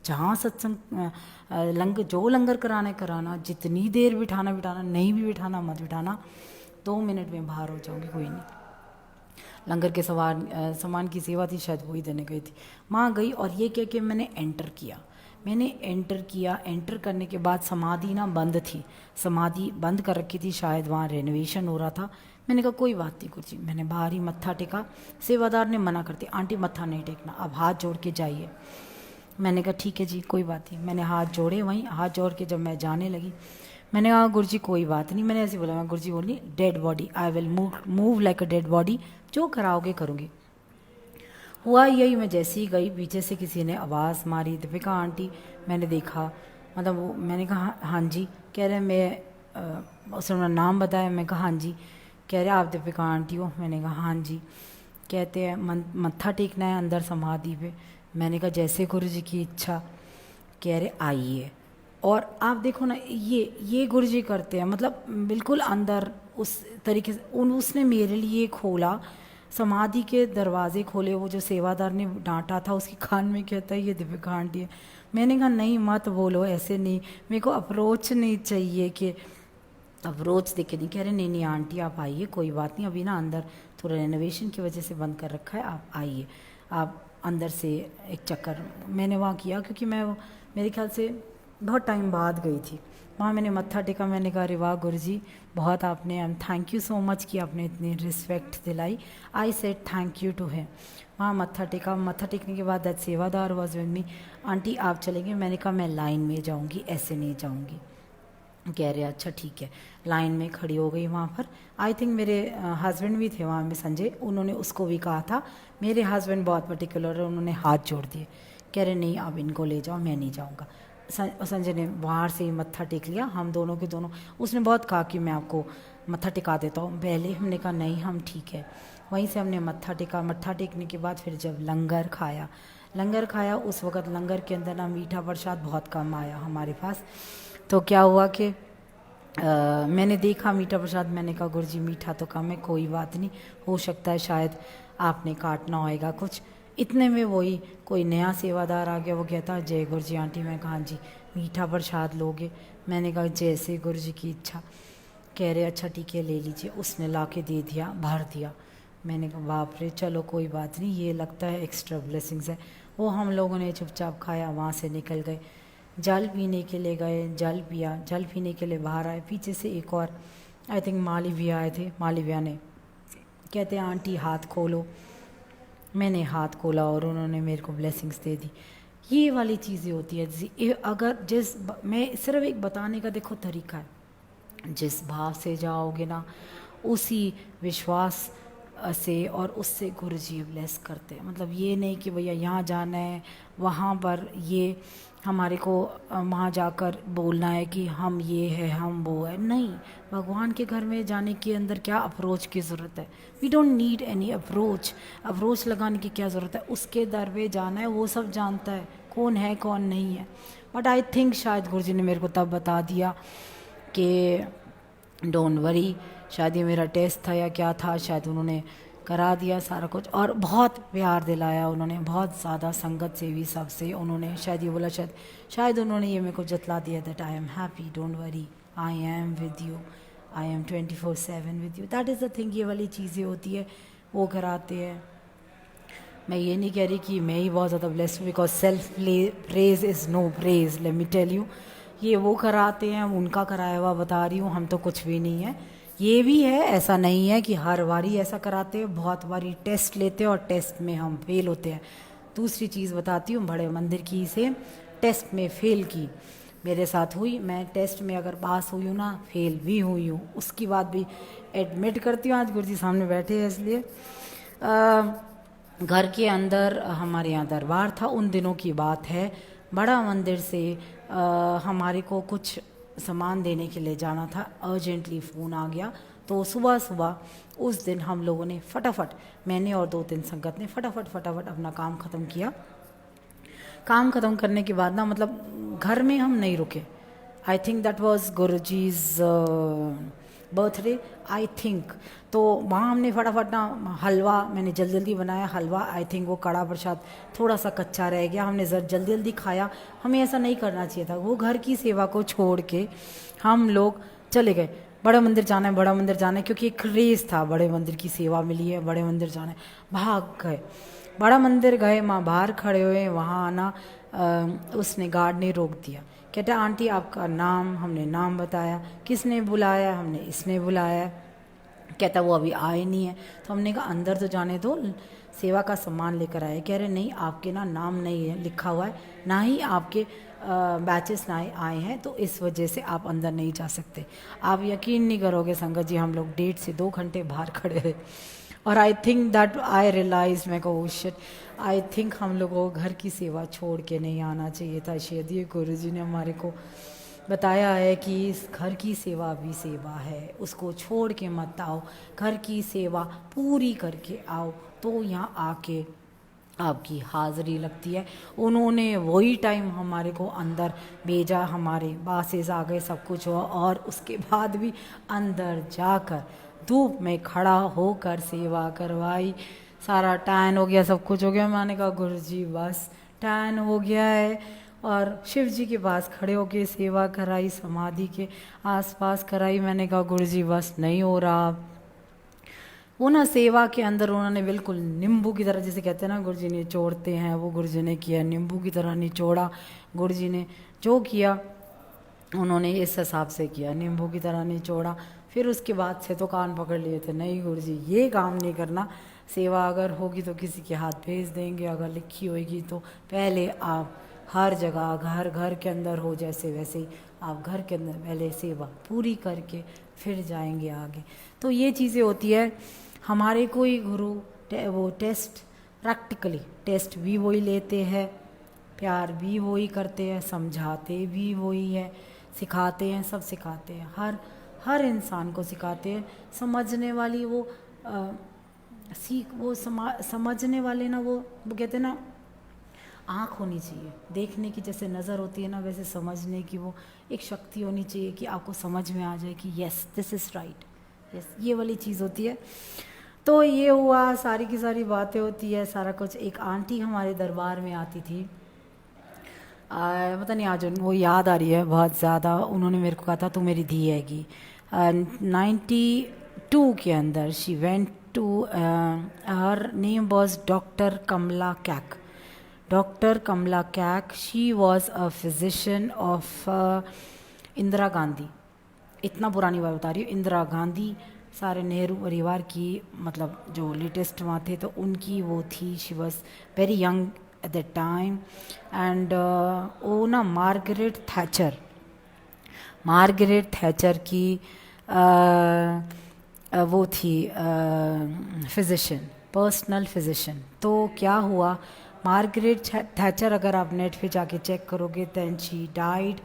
Speaker 1: जहाँ सत्संग जो लंगर कराना है कराना, जितनी देर बिठाना बिठाना, नहीं भी बिठाना मत बिठाना, 2 मिनट में बाहर हो जाऊँगी, कोई नहीं। लंगर के सामान की सेवा थी, शायद वही देने गई थी, वहाँ गई और ये कह के मैंने एंटर किया। एंटर करने के बाद समाधि ना बंद थी, समाधि बंद कर रखी थी, शायद वहाँ रेनोवेशन हो रहा था। मैंने कहा कोई बात नहीं गुरु जी, मैंने बाहर ही मत्था टेका। सेवादार ने मना कर दिया, आंटी मत्था नहीं टेकना, अब हाथ जोड़ के जाइए। मैंने कहा ठीक है जी कोई बात नहीं। मैंने हाथ जोड़े, वहीं हाथ जोड़ के जब मैं जाने लगी, मैंने कहा गुरु जी कोई बात नहीं, मैंने ऐसे बोला। गुरु जी बोली dead body, I will move like a dead body, जो कराओगे करूँगी। हुआ यही, मैं जैसे ही गई पीछे से किसी ने आवाज़ मारी, दीपिका आंटी। मैंने देखा, मतलब वो, मैंने कहा हाँ जी। कह रहे मैं उसने नाम बताया, मैं कहा हाँ जी। कह रहे आप दीपिका आंटी हो? मैंने कहा हाँ जी। कहते हैं मत्था टेकना है अंदर समाधि पे। मैंने कहा जैसे गुरु जी की इच्छा। कह रहे आइए। और आप देखो ना, ये गुरु जी करते हैं, मतलब बिल्कुल अंदर उस तरीके से उसने मेरे लिए खोला, समाधि के दरवाजे खोले। वो जो सेवादार ने डांटा था उसके कान में कहता है ये दीपिका आंटी है। मैंने कहा नहीं मत बोलो ऐसे, नहीं, मेरे को अप्रोच नहीं चाहिए कि अप्रोच देखे नहीं। कह रहे नहीं नहीं आंटी आप आइए, कोई बात नहीं, अभी ना अंदर थोड़ा रेनोवेशन की वजह से बंद कर रखा है, आप आइए, आप अंदर से एक चक्कर। मैंने वहाँ किया, क्योंकि मैं मेरे ख्याल से बहुत टाइम बाद गई थी। वहाँ मैंने मत्था टेका। मैंने कहा अरे वाह गुरु जी, बहुत आपने, थैंक यू सो मच कि आपने इतनी रिस्पेक्ट दिलाई। I said thank you to him. वहाँ मत्था टेका। मत्था टेकने के बाद दैट सेवादार वाज विद मी। आंटी आप चलेंगे? मैंने कहा मैं लाइन में जाऊँगी, ऐसे नहीं जाऊँगी। कह रहे अच्छा ठीक है। लाइन में खड़ी हो गई वहाँ पर। आई थिंक मेरे हस्बैंड भी थे वहाँ में, संजय, उन्होंने उसको भी कहा था। मेरे हस्बैंड बहुत पर्टिकुलर है, उन्होंने हाथ जोड़ दिए। कह रहे नहीं आप इनको ले जाओ, मैं नहीं जाऊँगा। संजय ने बाहर से ही मत्था टेक लिया, हम दोनों के दोनों। उसने बहुत कहा कि मैं आपको मत्था टिका देता हूँ पहले। हमने कहा नहीं हम ठीक है। वहीं से हमने मत्था टेका। मत्था टेकने के बाद फिर जब लंगर खाया, उस वक़्त लंगर के अंदर ना मीठा प्रसाद बहुत कम आया हमारे पास। तो क्या हुआ कि मैंने देखा मीठा प्रसाद। मैंने कहा गुरु जी मीठा तो कम है, कोई बात नहीं, हो सकता है शायद आपने काटना होएगा कुछ। इतने में वही कोई नया सेवादार आ गया, वो कहता जय गुरु जी आंटी। मैं कहा जी मीठा प्रसाद लोगे? मैंने कहा जैसे गुरु जी की इच्छा। कह रहे अच्छा ठीक है ले लीजिए। उसने ला के दे दिया, भर दिया। मैंने कहा बाप रे, चलो कोई बात नहीं, ये लगता है एक्स्ट्रा ब्लेसिंग्स है। वो हम लोगों ने चुपचाप खाया, वहाँ से निकल गए। जल पीने के लिए गए, जल पिया। जल पीने के लिए बाहर आए, पीछे से एक और आई थिंक माली भैया आए थे। माली भैया ने कहते हैं आंटी हाथ खोलो। मैंने हाथ खोला और उन्होंने मेरे को ब्लेसिंग्स दे दी। ये वाली चीज़ें होती है। अगर मैं सिर्फ एक बताने का देखो तरीका है, जिस भाव से जाओगे ना उसी विश्वास से और उससे गुरुजी ब्लेस करते हैं। मतलब ये नहीं कि भैया यहाँ जाना है, वहाँ पर ये हमारे को वहाँ जाकर बोलना है कि हम ये है हम वो है। नहीं, भगवान के घर में जाने के अंदर क्या अप्रोच की ज़रूरत है? We don't need any approach लगाने की क्या ज़रूरत है? उसके दर पे जाना है, वो सब जानता है कौन है कौन नहीं है। बट आई थिंक शायद गुरुजी ने मेरे को तब बता दिया कि डोंट वरी, शायद ये मेरा टेस्ट था या क्या था, शायद उन्होंने करा दिया सारा कुछ। और बहुत प्यार दिलाया उन्होंने, बहुत ज़्यादा संगत से भी सबसे उन्होंने शायद ये बोला, शायद उन्होंने ये मेरे को जतला दिया that I am happy, don't worry, I am with you, I am 24/7 with you. That is the thing. ये वाली चीज़ें होती है, वो कराते हैं। मैं ये नहीं कह रही कि मैं ही बहुत ज़्यादा ब्लेस्ड हूँ, because self praise is no praise, let me tell you. ये वो कराते हैं, उनका कराया हुआ बता रही हूँ, हम तो कुछ भी नहीं है। ये भी है, ऐसा नहीं है कि हर बारी ऐसा कराते हैं, बहुत बारी टेस्ट लेते हैं और टेस्ट में हम फेल होते हैं। दूसरी चीज़ बताती हूँ, बड़े मंदिर की से टेस्ट में फेल की मेरे साथ हुई। मैं टेस्ट में अगर पास हुई हूँ ना, फेल भी हुई हूँ, उसकी बात भी एडमिट करती हूँ। आज गुरुजी सामने बैठे हैं इसलिए। घर के अंदर हमारे यहाँ दरबार था, उन दिनों की बात है। बड़ा मंदिर से हमारे को कुछ सामान देने के लिए जाना था, अर्जेंटली फ़ोन आ गया। तो सुबह सुबह उस दिन हम लोगों ने फटाफट, मैंने और 2-3 संगत ने फटाफट अपना काम ख़त्म किया। काम ख़त्म करने के बाद ना, मतलब घर में हम नहीं रुके। I think that was Guruji's birthday, I think. तो वहाँ हमने फटाफट ना हलवा, मैंने जल्दी बनाया हलवा। आई थिंक वो कड़ा प्रसाद थोड़ा सा कच्चा रह गया, हमने जल्दी खाया। हमें ऐसा नहीं करना चाहिए था। वो घर की सेवा को छोड़ के हम लोग चले गए, बड़े मंदिर जाना है, बड़ा मंदिर जाना है, क्योंकि एक क्रेज़ था, बड़े मंदिर की सेवा मिली है, बड़े मंदिर जाना है। भाग गए, बड़ा मंदिर गए, माँ बाहर खड़े हुए, वहाँ आना उसने गार्ड ने रोक दिया। कहता आंटी आपका नाम, हमने नाम बताया, किसने बुलाया, हमने इसने बुलाया। कहता वो अभी आए नहीं है। तो हमने कहा अंदर तो जाने दो, सेवा का सामान लेकर आए। कह रहे नहीं, आपके ना नाम नहीं है लिखा हुआ है, ना ही आपके बैचेस ना आए हैं, तो इस वजह से आप अंदर नहीं जा सकते। आप यकीन नहीं करोगे संगत जी, हम लोग 1.5 से 2 घंटे बाहर खड़े रहे। और I think that I realise, मैं को शिट, आई थिंक हम लोगों को घर की सेवा छोड़ के नहीं आना चाहिए था। शायद ये गुरुजी ने हमारे को बताया है कि इस घर की सेवा भी सेवा है, उसको छोड़ के मत आओ, घर की सेवा पूरी करके आओ, तो यहाँ आके आपकी हाज़िरी लगती है। उन्होंने वही टाइम हमारे को अंदर भेजा, हमारे बासेस आ गए, सब कुछ हुआ, और उसके बाद भी अंदर जाकर धूप में खड़ा होकर सेवा करवाई। सारा टैन हो गया, सब कुछ हो गया। मैंने कहा गुरुजी बस टैन हो गया है। और शिव जी के पास खड़े होके सेवा कराई, समाधि के आसपास कराई। मैंने कहा गुरुजी बस नहीं हो रहा। वो ना सेवा के अंदर उन्होंने बिल्कुल नींबू की तरह, जैसे कहते हैं ना गुरुजी निचोड़ते हैं, वो गुरुजी ने किया, नींबू की तरह निचोड़ा। गुरुजी ने जो किया उन्होंने इस हिसाब से किया, नींबू की तरह निचोड़ा। फिर उसके बाद से तो कान पकड़ लिए थे, नहीं गुरुजी ये काम नहीं करना, सेवा अगर होगी तो किसी के हाथ भेज देंगे, अगर लिखी होगी तो पहले आप हर जगह घर घर के अंदर हो, जैसे वैसे ही आप घर के अंदर पहले सेवा पूरी करके फिर जाएंगे आगे। तो ये चीज़ें होती है। हमारे कोई गुरु वो टेस्ट, प्रैक्टिकली टेस्ट भी वही लेते हैं, प्यार भी वही करते हैं, समझाते भी वही है, सिखाते हैं, सब सिखाते हैं, हर इंसान को सिखाते हैं। समझने वाली वो समझने वाले ना, वो कहते हैं ना आँख होनी चाहिए, देखने की जैसे नज़र होती है ना, वैसे समझने की वो एक शक्ति होनी चाहिए कि आपको समझ में आ जाए कि yes this is right, yes ये वाली चीज़ होती है। तो ये हुआ, सारी की सारी बातें होती है, सारा कुछ। एक आंटी हमारे दरबार में आती थी, पता नहीं आज वो याद आ रही है बहुत ज़्यादा। उन्होंने मेरे को कहा था तू मेरी धी हैगी। 92 के अंदर she went to, her name was doctor Kamla कैक। डॉक्टर कमला कैक, she was a physician of Indira Gandhi. इतना पुरानी बात बता रही हूँ, इंदिरा गांधी सारे नेहरू परिवार की, मतलब जो लेटेस्ट वहाँ थे तो उनकी वो थी, she was very young at that time. And वो ना मार्गरेट थैचर की वो थी फिजिशियन, पर्सनल फिजिशियन। तो क्या हुआ, मार्गरेट थैचर अगर आप नेट पे जाके चेक करोगे, then she died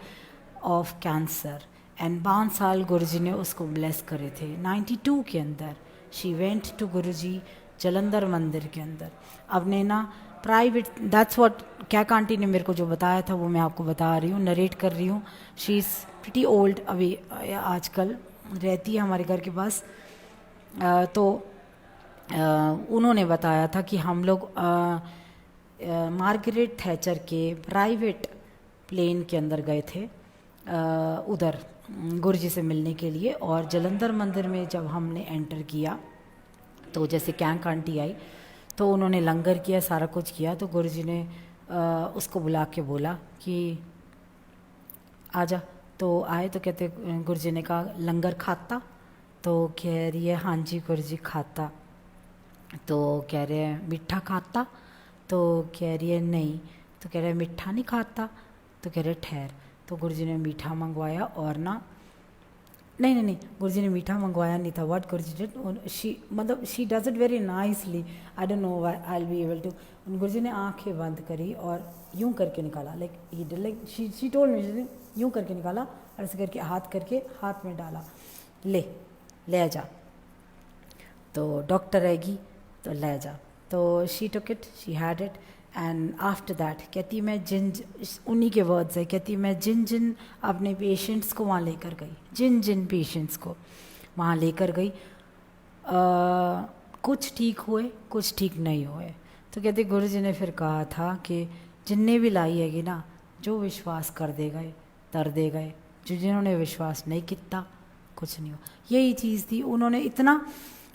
Speaker 1: of cancer. And 5 साल गुरुजी ने उसको ब्लेस करे थे। 92 के अंदर she went to Guruji Jalandhar मंदिर के अंदर। अब ने ना प्राइवेट, दैट्स व्हाट कैक आंटी ने मेरे को जो बताया था वो मैं आपको बता रही हूँ, नरेट कर रही हूँ। शी इज़ प्रिटी ओल्ड, अभी आजकल रहती है हमारे घर के पास। तो उन्होंने बताया था कि हम लोग मार्गरेट थैचर के प्राइवेट प्लेन के अंदर गए थे उधर गुरुजी से मिलने के लिए। और जलंधर मंदिर में जब हमने एंटर किया तो जैसे कैंक आंटी आई तो उन्होंने लंगर किया, सारा कुछ किया। तो गुरुजी ने उसको बुला के बोला कि आजा। तो आए तो कहते, गुरुजी ने कहा लंगर खाता? तो कह रही है हाँ जी गुरुजी खाता। तो कह रहे हैं मीठा खाता? तो कह रही है नहीं। तो कह रहे हैं मीठा नहीं खाता? तो कह रहे ठहर। तो गुरुजी ने मीठा मंगवाया और ना, नहीं, गुरुजी ने मीठा मंगवाया नहीं था। What Guruji did, she does it very nicely, I don't know I will be able to. Guruji ने आंखें बंद करी और यूं करके निकाला, like he did, like she told me, यूं करके निकाला और ऐसे करके हाथ में डाला, ले जा, तो डॉक्टर आएगी तो ले जा। तो she took it, she had it. And after that कहती मैं उन्हीं के वर्ड्स है, कहती मैं जिन अपने पेशेंट्स को वहाँ लेकर गई, जिन पेशेंट्स को वहाँ लेकर गई, कुछ ठीक हुए, कुछ ठीक नहीं हुए। तो कहते गुरुजी ने फिर कहा था कि जिनने भी लाई हैगी ना, जो विश्वास कर दे गए तर दे गए, जो जिन्होंने विश्वास नहीं किया कुछ नहीं हो। यही चीज़ थी। उन्होंने इतना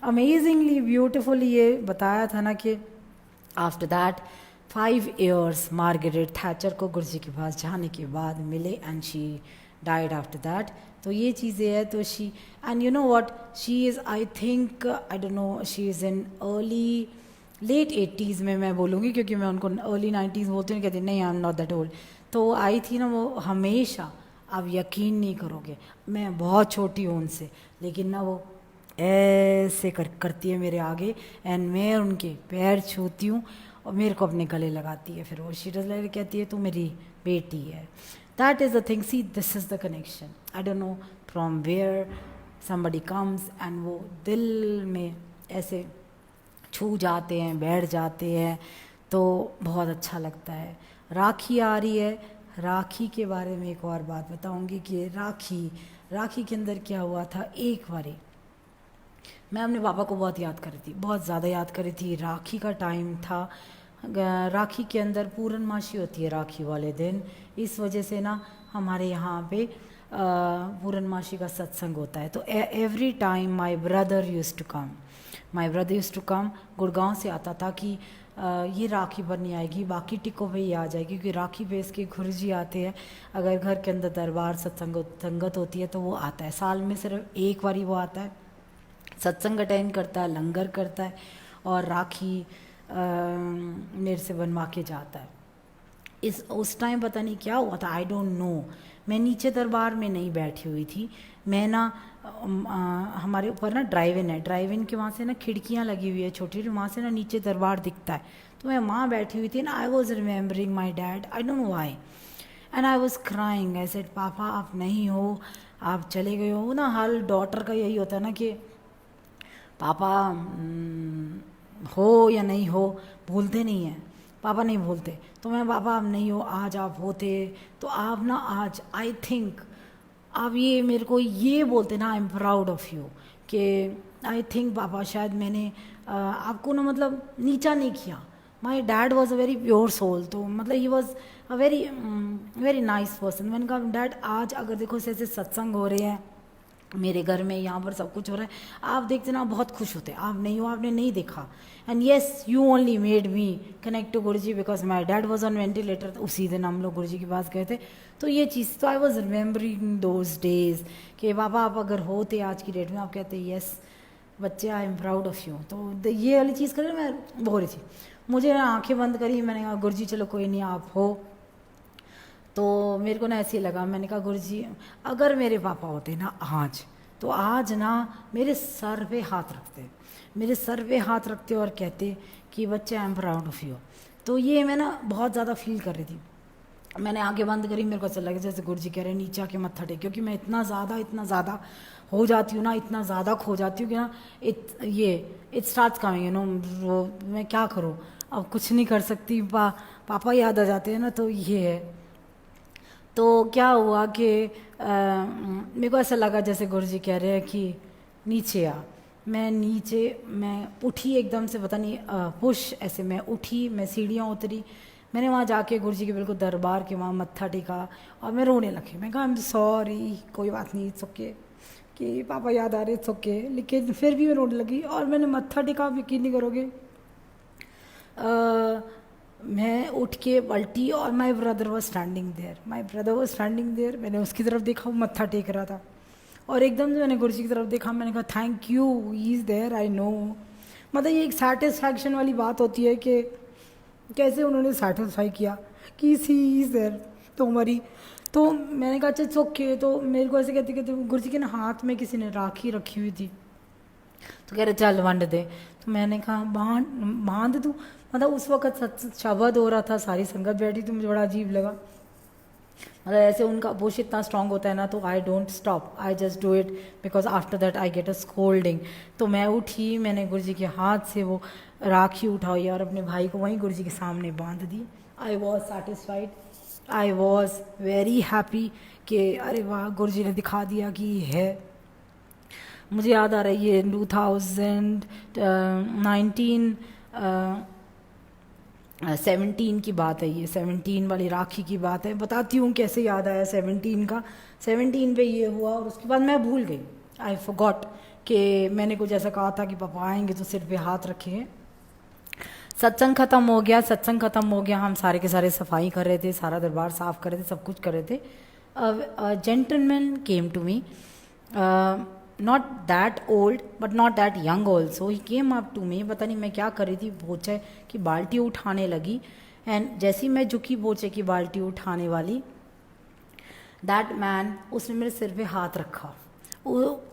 Speaker 1: अमेजिंगली ब्यूटिफुली ये बताया था ना कि after that 5 years Margaret Thatcher को गुरुजी के पास जाने के बाद मिले and she died after that. तो ये चीज़ें है। तो she, and you know what, she is, I think, I don't know, she is in late 80s में मैं बोलूँगी, क्योंकि मैं उनको अर्ली 90s बोलती हूँ, कहती नहीं आई एम नॉट दैट ओल्ड। तो आई थी ना वो हमेशा, आप यकीन नहीं करोगे, मैं बहुत छोटी हूँ उनसे, लेकिन ना वो ऐसे करती है मेरे आगे एंड मैं उनके पैर छूती हूँ और मेरे को अपने गले लगाती है। फिर वो शीटस लगे कहती है तू मेरी बेटी है। That is the thing, see this is the connection. I don't know from where somebody comes and वो दिल में ऐसे छू जाते हैं, बैठ जाते हैं, तो बहुत अच्छा लगता है। राखी आ रही है, राखी के बारे में एक और बात बताऊंगी कि राखी के अंदर क्या हुआ था। एक बारी मैं अपने पापा को बहुत याद कर रही थी, बहुत ज़्यादा याद कर रही थी। राखी का टाइम था, राखी के अंदर पूर्णमासी होती है राखी वाले दिन, इस वजह से ना हमारे यहाँ पे पूर्णमासी का सत्संग होता है। तो every time my brother used to come, Gurgaon से आता था कि ये राखी पर नहीं आएगी, बाकी टिकों पे ही आ जाएगी, क्योंकि राखी पे इसके गुरुजी आते हैं। अगर घर के अंदर दरबार संगत होती है तो वो आता है, साल में सिर्फ एक बार ही वो आता है, सत्संग अटेंड करता है, लंगर करता है और राखी मेरे से बनवा के जाता है। उस टाइम पता नहीं क्या हुआ था, आई डोंट नो। मैं नीचे दरबार में नहीं बैठी हुई थी, मैं ना हमारे ऊपर ना ड्राइव इन के वहाँ से ना खिड़कियाँ लगी हुई है छोटी, वहाँ से ना नीचे दरबार दिखता है। तो मैं वहाँ बैठी हुई थी ना, I was remembering my dad, I don't know why, and I was crying. I said पापा आप नहीं हो, आप चले गए हो ना। हर डॉटर का यही होता है ना कि पापा हो या नहीं हो, भूलते नहीं हैं, पापा नहीं भूलते। तो मैं पापा आप नहीं हो, आज आप होते तो आप ना आज आई थिंक आप ये मेरे को ये बोलते ना, I am proud of you, कि आई थिंक पापा शायद मैंने आपको ना मतलब नीचा नहीं किया। My dad was a very pure soul, तो मतलब he was a very nice person. मैंने कहा डैड आज अगर देखो ऐसे सत्संग हो रहे हैं मेरे घर में, यहाँ पर सब कुछ हो रहा है, आप देखते ना बहुत खुश होते, आप नहीं हो, आपने नहीं देखा। And yes you only made me connect to Guruji because my dad was on ventilator. उसी दिन हम लोग गुरुजी के पास गए थे, तो ये चीज़, तो I was remembering those days कि बाबा आप अगर होते आज की डेट में, आप कहते येस बच्चे I am proud of you. तो ये वाली चीज़ कर मैं बोल रही थी, मुझे आंखें बंद करी, मैंने कहा गुरुजी चलो कोई नहीं आप हो। तो मेरे को ना ऐसे ही लगा, मैंने कहा गुरुजी अगर मेरे पापा होते ना आज, तो आज ना मेरे सर पे हाथ रखते, मेरे सर पे हाथ रखते और कहते कि बच्चे I am proud of you. तो ये मैं ना बहुत ज़्यादा फील कर रही थी। मैंने आंखें बंद करी, मेरे को ऐसा लगा जैसे गुरुजी कह रहे हैं नीचे आके मत्था टेक, क्योंकि मैं इतना ज़्यादा हो जाती हूँ ना, इतना ज़्यादा खो जाती हूँ कि ना it starts coming you know, वो मैं क्या करूँ, अब कुछ नहीं कर सकती, पापा याद आ जाते हैं ना। तो ये है। तो क्या हुआ कि मेरे को ऐसा लगा जैसे गुरुजी कह रहे हैं कि नीचे आ। मैं उठी एकदम से, पता नहीं पुश ऐसे मैं उठी, मैं सीढ़ियाँ उतरी, मैंने वहाँ जाके गुरुजी के बिल्कुल दरबार के वहाँ मत्था टेका और मैं रोने लगी। मैं कहा आई एम सॉरी, कोई बात नहीं, इट्स ओके, कि पापा याद आ रहे, इट्स ओके। लेकिन फिर भी मैं रोने लगी और मैंने मत्था टेका, आप यकीन नहीं करोगे मैं उठ के पलटी और my brother was standing there, मैंने उसकी तरफ देखा, वो मत्था टेक रहा था और एकदम से मैंने गुरुजी की तरफ देखा, मैंने कहा thank you, he is there, I know. मतलब ये एक सेटिस्फैक्शन वाली बात होती है कि कैसे उन्होंने सेटिस्फाई किया कि ही इज़ देयर। तो हमारी, तो मैंने कहा अच्छा ओके। तो मेरे को ऐसे कहते कहते गुरुजी के ना हाथ में किसी ने राखी रखी हुई थी, तो कह रहे चल वंड दे। तो मैंने कहा बांध दूँ, मतलब उस वक्त शब्द हो रहा था, सारी संगत बैठी, तो मुझे बड़ा अजीब लगा। मतलब ऐसे उनका पुश इतना स्ट्रांग होता है ना, तो I don't stop, I just do it because after that I get a scolding. तो मैं उठी, मैंने गुरुजी के हाथ से वो राखी उठाई और अपने भाई को वहीं गुरुजी के सामने बांध दी। I was satisfied, I was very happy कि अरे वाह गुरुजी ने दिखा दिया कि ये है। मुझे याद आ रहा है ये 2017 की बात है, ये 17 वाली राखी की बात है। बताती हूँ कैसे याद आया 17 का। 17 पे ये हुआ और उसके बाद मैं भूल गई, आई फॉरगॉट कि मैंने कुछ ऐसा कहा था कि पापा आएंगे तो सिर पे हाथ रखेंगे। सत्संग ख़त्म हो गया, हम सारे के सारे सफाई कर रहे थे, सारा दरबार साफ़ कर रहे थे, सब कुछ कर रहे थे। Gentleman came to me, not that old but not that young also, he came up to me, पता नहीं मैं क्या कर रही थी, बोचे की बाल्टी उठाने लगी, एंड जैसी मैं झुकी बोचे की बाल्टी उठाने वाली, दैट मैन, उसने मेरे सिर पे हाथ रखा।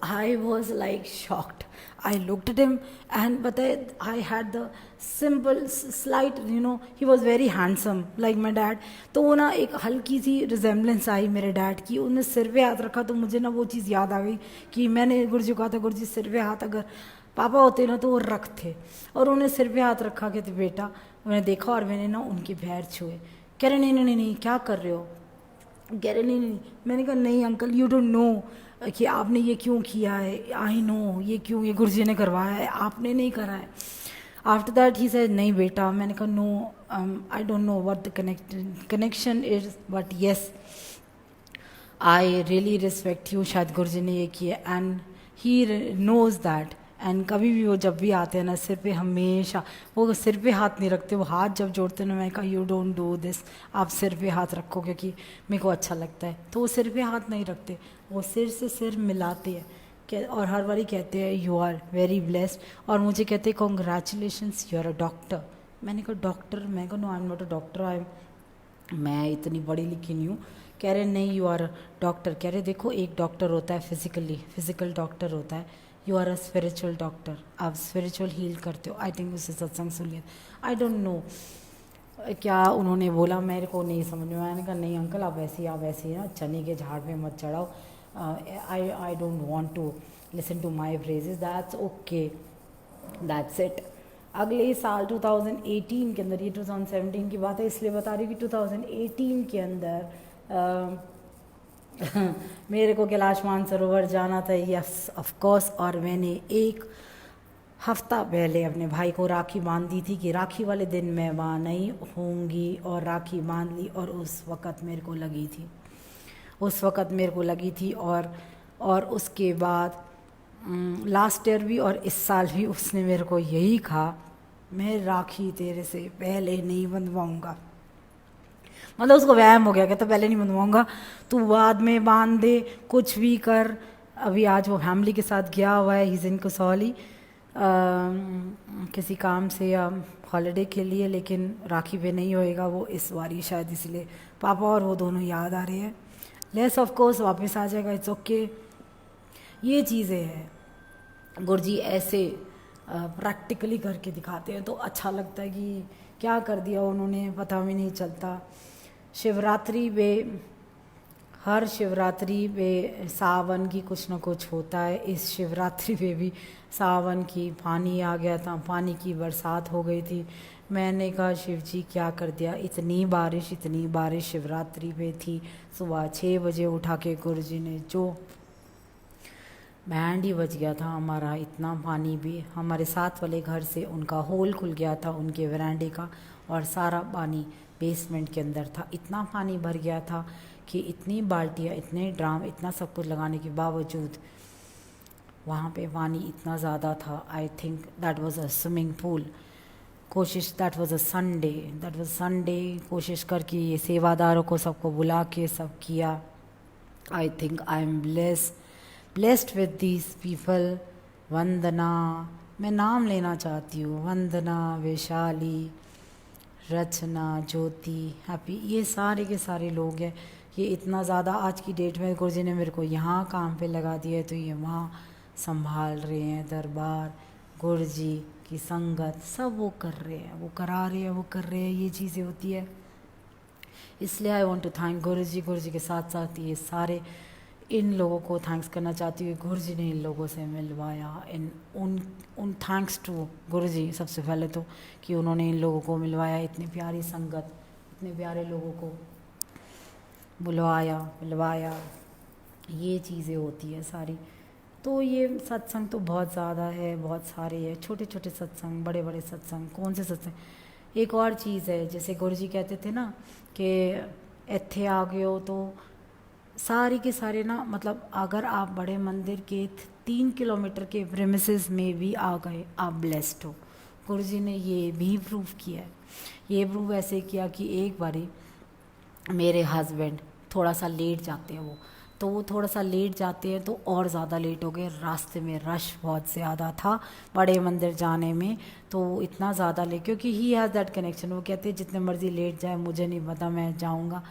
Speaker 1: I was like shocked, I looked at him and बताए I had the simple slight you know, he was very handsome like my dad. तो वो ना एक हल्की सी रिजेम्बलेंस आई मेरे डैड की, उन्हें सिर पे हाथ रखा तो मुझे ना वो चीज़ याद आ गई कि मैंने गुरुजी को कहा था गुरुजी सिर पे हाथ अगर पापा होते ना तो वो रखते, और उन्हें सिर पे हाथ रखा कहते बेटा, उन्हें देखा और मैंने ना उनके पैर छुए। कह रहे नहीं क्या कर रहे हो, कह रहे नहीं। मैंने कहा नहीं अंकल, यू डोंट नो कि आपने ये क्यों किया है, आई नो ये क्यों, ये गुरुजी ने करवाया है, आपने नहीं करा है। आफ्टर दैट ही सेड नहीं बेटा। मैंने कहा no, I don't know what the connection is, but yes I really respect you, शायद गुरुजी ने ये किया and he knows that. And कभी भी वो जब भी आते हैं ना सिर पे, हमेशा वो सिर पे हाथ नहीं रखते, वो हाथ जब जोड़ते हैं ना, मैं कहा यू डोंट डू दिस, आप सिर पे हाथ रखो क्योंकि मेरे को अच्छा लगता है। तो वो सिर पे हाथ नहीं रखते, वो सिर से सिर मिलाते हैं और हर बारी कहते हैं यू आर वेरी ब्लेस्ड, और मुझे कहते हैं congratulations you are a doctor. मैंने कहा डॉक्टर, मैं कहा no I am not a doctor, मैं इतनी बड़ी लिखी नहीं हूँ। कह रहे नहीं यू आर अ डॉक्टर। कह रहे देखो एक डॉक्टर होता है फिजिकल डॉक्टर होता है, you are a spiritual doctor, आप स्पिरिचुअल हील करते हो। आई थिंक उससे सत्संग सुनिए, आई डोंट नो क्या उन्होंने बोला, मेरे को नहीं समझ में। मैंने कहा नहीं अंकल आप ऐसे ही ना चने के झाड़ पे मत चढ़ाओ, I don't want to listen to my praises, that's okay, that's it. अगले साल 2018 के अंदर, ये 2017 की बात है इसलिए बता रही हूँ कि 2018 के अंदर मेरे को कैलाश मानसरोवर जाना था, यस ऑफ कोर्स। और मैंने एक हफ्ता पहले अपने भाई को राखी बांध दी थी कि राखी वाले दिन मैं वहाँ नहीं होंगी, और राखी बांध ली। और उस वक़्त मेरे को लगी थी और उसके बाद लास्ट ईयर भी और इस साल भी उसने मेरे को यही कहा, मैं राखी तेरे से पहले नहीं बंधवाऊँगा। मतलब उसको व्यायाम हो गया, कहता पहले नहीं बंधवाऊँगा, तू बाद में बांध दे, कुछ भी कर। अभी आज वो फैमिली के साथ गया हुआ है, ही इज़ इन कसौली, किसी काम से या हॉलीडे के लिए, लेकिन राखी पे नहीं होएगा वो इस बारी शायद, इसलिए पापा और वो दोनों याद आ रहे हैं। लेस ऑफ कोर्स वापस आ जाएगा, इट्स ओके। ये चीज़ें हैं गुरुजी ऐसे प्रैक्टिकली करके दिखाते हैं तो अच्छा लगता है कि क्या कर दिया उन्होंने, पता भी नहीं चलता। शिवरात्रि पे, हर शिवरात्रि पे सावन की कुछ ना कुछ होता है। इस शिवरात्रि पे भी सावन की पानी आ गया था, पानी की बरसात हो गई थी। मैंने कहा शिव जी क्या कर दिया, इतनी बारिश शिवरात्रि पे थी। सुबह 6 बजे उठा के गुरुजी ने जो बैंड ही बज गया था हमारा, इतना पानी भी। हमारे साथ वाले घर से उनका होल खुल गया था उनके वरांडे का, और सारा पानी बेसमेंट के अंदर था। इतना पानी भर गया था कि इतनी बाल्टियाँ, इतने ड्राम, इतना सब कुछ लगाने के बावजूद वहाँ पे पानी इतना ज़्यादा था। आई think that was a swimming pool. कोशिश, दैट वाज अ संडे, कोशिश करके ये सेवादारों को सबको बुला के सब किया। I think I am blessed with these people. Vandana, मैं नाम लेना चाहती हूँ, वंदना, वैशाली, रचना, ज्योति, हैप्पी, ये सारे के सारे लोग हैं। ये इतना ज़्यादा आज की डेट में गुरुजी ने मेरे को यहाँ काम पे लगा दिया है, तो ये वहाँ संभाल रहे हैं दरबार, गुरुजी की संगत, सब वो कर रहे हैं, वो करा रहे हैं, वो कर रहे हैं, ये चीज़ें होती है। इसलिए आई वांट टू थैंक गुरुजी के साथ साथ ये सारे इन लोगों को थैंक्स करना चाहती हूँ। गुरुजी ने इन लोगों से मिलवाया, उन थैंक्स टू गुरुजी सबसे पहले तो, कि उन्होंने इन लोगों को मिलवाया, इतनी प्यारी संगत, इतने प्यारे लोगों को बुलवाया, मिलवाया, ये चीज़ें होती है सारी। तो ये सत्संग तो बहुत ज़्यादा है, बहुत सारे हैं, छोटे छोटे सत्संग, बड़े बड़े सत्संग, कौन से सत्संग। एक और चीज़ है, जैसे गुरुजी कहते थे ना कि इत्थे आ गए हो तो सारे के सारे ना, मतलब अगर आप बड़े मंदिर के 3 किलोमीटर के प्रेमिसेस में भी आ गए, आप ब्लेस्ड हो। गुरुजी ने ये भी प्रूव किया है। ये प्रूव ऐसे किया कि एक बारी मेरे हस्बैंड थोड़ा सा लेट जाते हैं, वो थोड़ा सा लेट जाते हैं तो और ज़्यादा लेट हो गए। रास्ते में रश बहुत ज़्यादा था बड़े मंदिर जाने में, तो इतना ज़्यादा लेट, क्योंकि ही हैज़ दैट कनेक्शन। वो कहते हैं जितने मर्ज़ी लेट जाए मुझे नहीं पता, मैं जाऊँगा,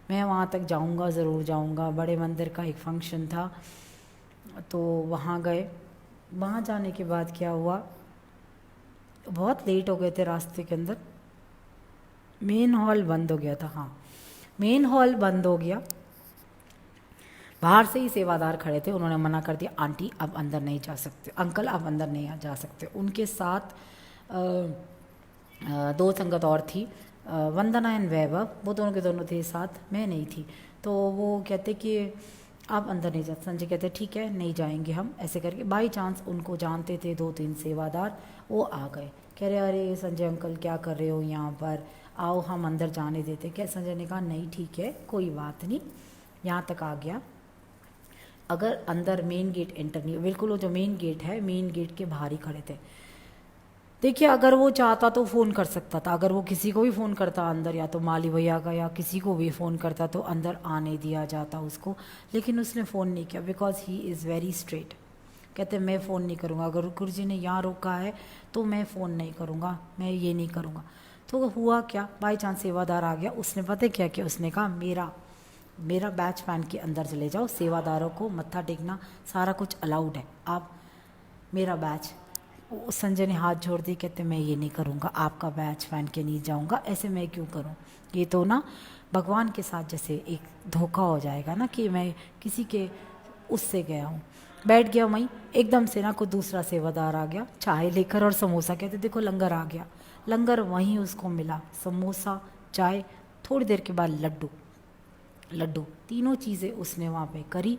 Speaker 1: मैं वहाँ तक जाऊँगा, ज़रूर जाऊँगा। बड़े मंदिर का एक फंक्शन था तो वहाँ गए। वहाँ जाने के बाद क्या हुआ, बहुत लेट हो गए थे रास्ते के अंदर। मेन हॉल बंद हो गया था, हाँ मेन हॉल बंद हो गया। बाहर से ही सेवादार खड़े थे, उन्होंने मना कर दिया, आंटी आप अंदर नहीं जा सकते, अंकल आप अंदर नहीं जा सकते। उनके साथ 2 संगत और थी, वंदना एंड वैभव, वो दोनों के दोनों थे साथ, मैं नहीं थी। तो वो कहते कि आप अंदर नहीं जाते। संजय कहते ठीक है नहीं जाएंगे हम, ऐसे करके बाई चांस उनको जानते थे 2-3 सेवादार, वो आ गए। कह रहे अरे संजय अंकल क्या कर रहे हो यहाँ पर, आओ हम अंदर जाने देते क्या। संजय ने कहा नहीं ठीक है कोई बात नहीं, यहाँ तक आ गया। अगर अंदर मेन गेट एंटर नहीं, बिल्कुल वो जो मेन गेट है, मेन गेट के बाहर ही खड़े थे। देखिए अगर वो चाहता तो फ़ोन कर सकता था, अगर वो किसी को भी फ़ोन करता अंदर, या तो माली भैया का या किसी को भी फ़ोन करता तो अंदर आने दिया जाता उसको, लेकिन उसने फ़ोन नहीं किया because he is very straight. कहते मैं फ़ोन नहीं करूँगा, अगर गुरुजी ने यहाँ रोका है तो मैं फ़ोन नहीं करूँगा, मैं ये नहीं करूँगा। तो हुआ क्या, बाई चांस सेवादार आ गया, उसने पता क्या किया, उसने कहा मेरा बैच पहन के अंदर चले जाओ, सेवादारों को मत्था टेकना सारा कुछ अलाउड है, आप मेरा बैच। संजय ने हाथ जोड़ दिए, कहते मैं ये नहीं करूँगा, आपका बैच पहन के नहीं जाऊँगा, ऐसे मैं क्यों करूँ, ये तो ना भगवान के साथ जैसे एक धोखा हो जाएगा ना कि मैं किसी के उससे गया हूँ। बैठ गया वहीं, एकदम से ना कोई दूसरा सेवादार आ गया चाय लेकर और समोसा, कहते देखो लंगर आ गया। लंगर वहीं उसको मिला, समोसा, चाय, थोड़ी देर के बाद लड्डू, तीनों चीज़ें उसने वहाँ पे करी,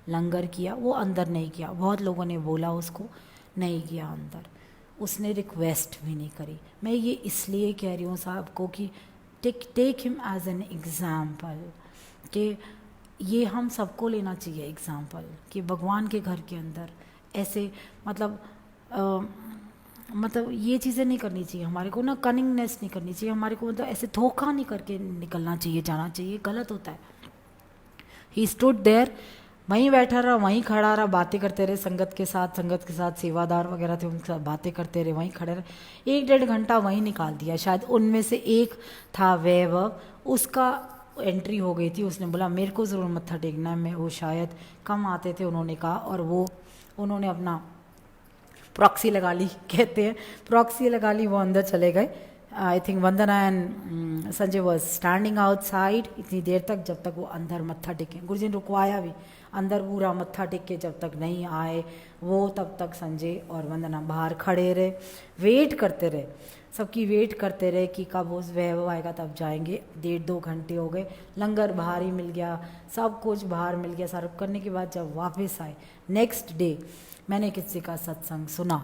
Speaker 1: लंगर किया। वो अंदर नहीं किया, बहुत लोगों ने बोला उसको, नहीं किया अंदर, उसने रिक्वेस्ट भी नहीं करी। मैं ये इसलिए कह रही हूँ साहब को कि take him as an example, कि ये हम सबको लेना चाहिए एग्ज़ाम्पल, कि भगवान के घर के अंदर ऐसे मतलब ये चीज़ें नहीं करनी चाहिए हमारे को ना, कनिंगनेस नहीं करनी चाहिए हमारे को, मतलब ऐसे धोखा नहीं करके निकलना चाहिए, जाना चाहिए, गलत होता है। ही स्टूड देयर, वहीं बैठा रहा, वहीं खड़ा रहा, बातें करते रहे संगत के साथ सेवादार वगैरह थे उनके साथ बातें करते रहे, वहीं खड़े रहे। 1 डेढ़ घंटा वहीं निकाल दिया। शायद उनमें से एक था वैभव, उसका एंट्री हो गई थी, उसने बोला मेरे को ज़रूर मत्था टेकना है। मैं वो शायद कम आते थे उन्होंने कहा, और वो उन्होंने अपना प्रॉक्सी लगा ली, कहते हैं प्रॉक्सी लगा ली, वो अंदर चले गए। I think Vandana and Sanjay was standing outside इतनी देर तक, जब तक वो अंदर मत्था टेके। गुरुजी ने रुकवाया भी, अंदर पूरा मत्था टेक के जब तक नहीं आए वो, तब तक संजय और वंदना बाहर खड़े रहे, वेट करते रहे, सबकी वेट करते रहे कि कब उस वैभव आएगा तब जाएंगे। 1.5-2 घंटे हो गए, लंगर बाहर ही मिल गया, सब कुछ बाहर मिल गया। सारा करने के बाद जब वापस आए नेक्स्ट डे, मैंने किसी का सत्संग सुना,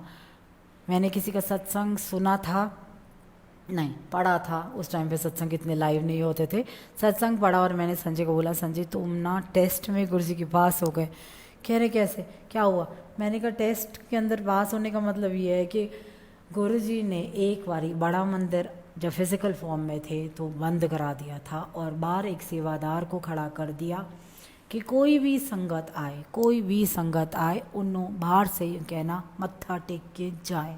Speaker 1: मैंने किसी का सत्संग सुना था, नहीं पढ़ा था, उस टाइम पे सत्संग इतने लाइव नहीं होते थे, सत्संग पढ़ा और मैंने संजय को बोला संजय तुम ना टेस्ट में गुरुजी के पास हो गए। कह रहे कैसे, क्या हुआ? मैंने कहा टेस्ट के अंदर पास होने का मतलब ये है कि गुरुजी ने एक बारी बड़ा मंदिर जब फिजिकल फॉर्म में थे तो बंद करा दिया था, और बाहर एक सेवादार को खड़ा कर दिया कि कोई भी संगत आए, कोई भी संगत आए, उन्होंने बाहर से ही कहना मत्था टेक के जाए,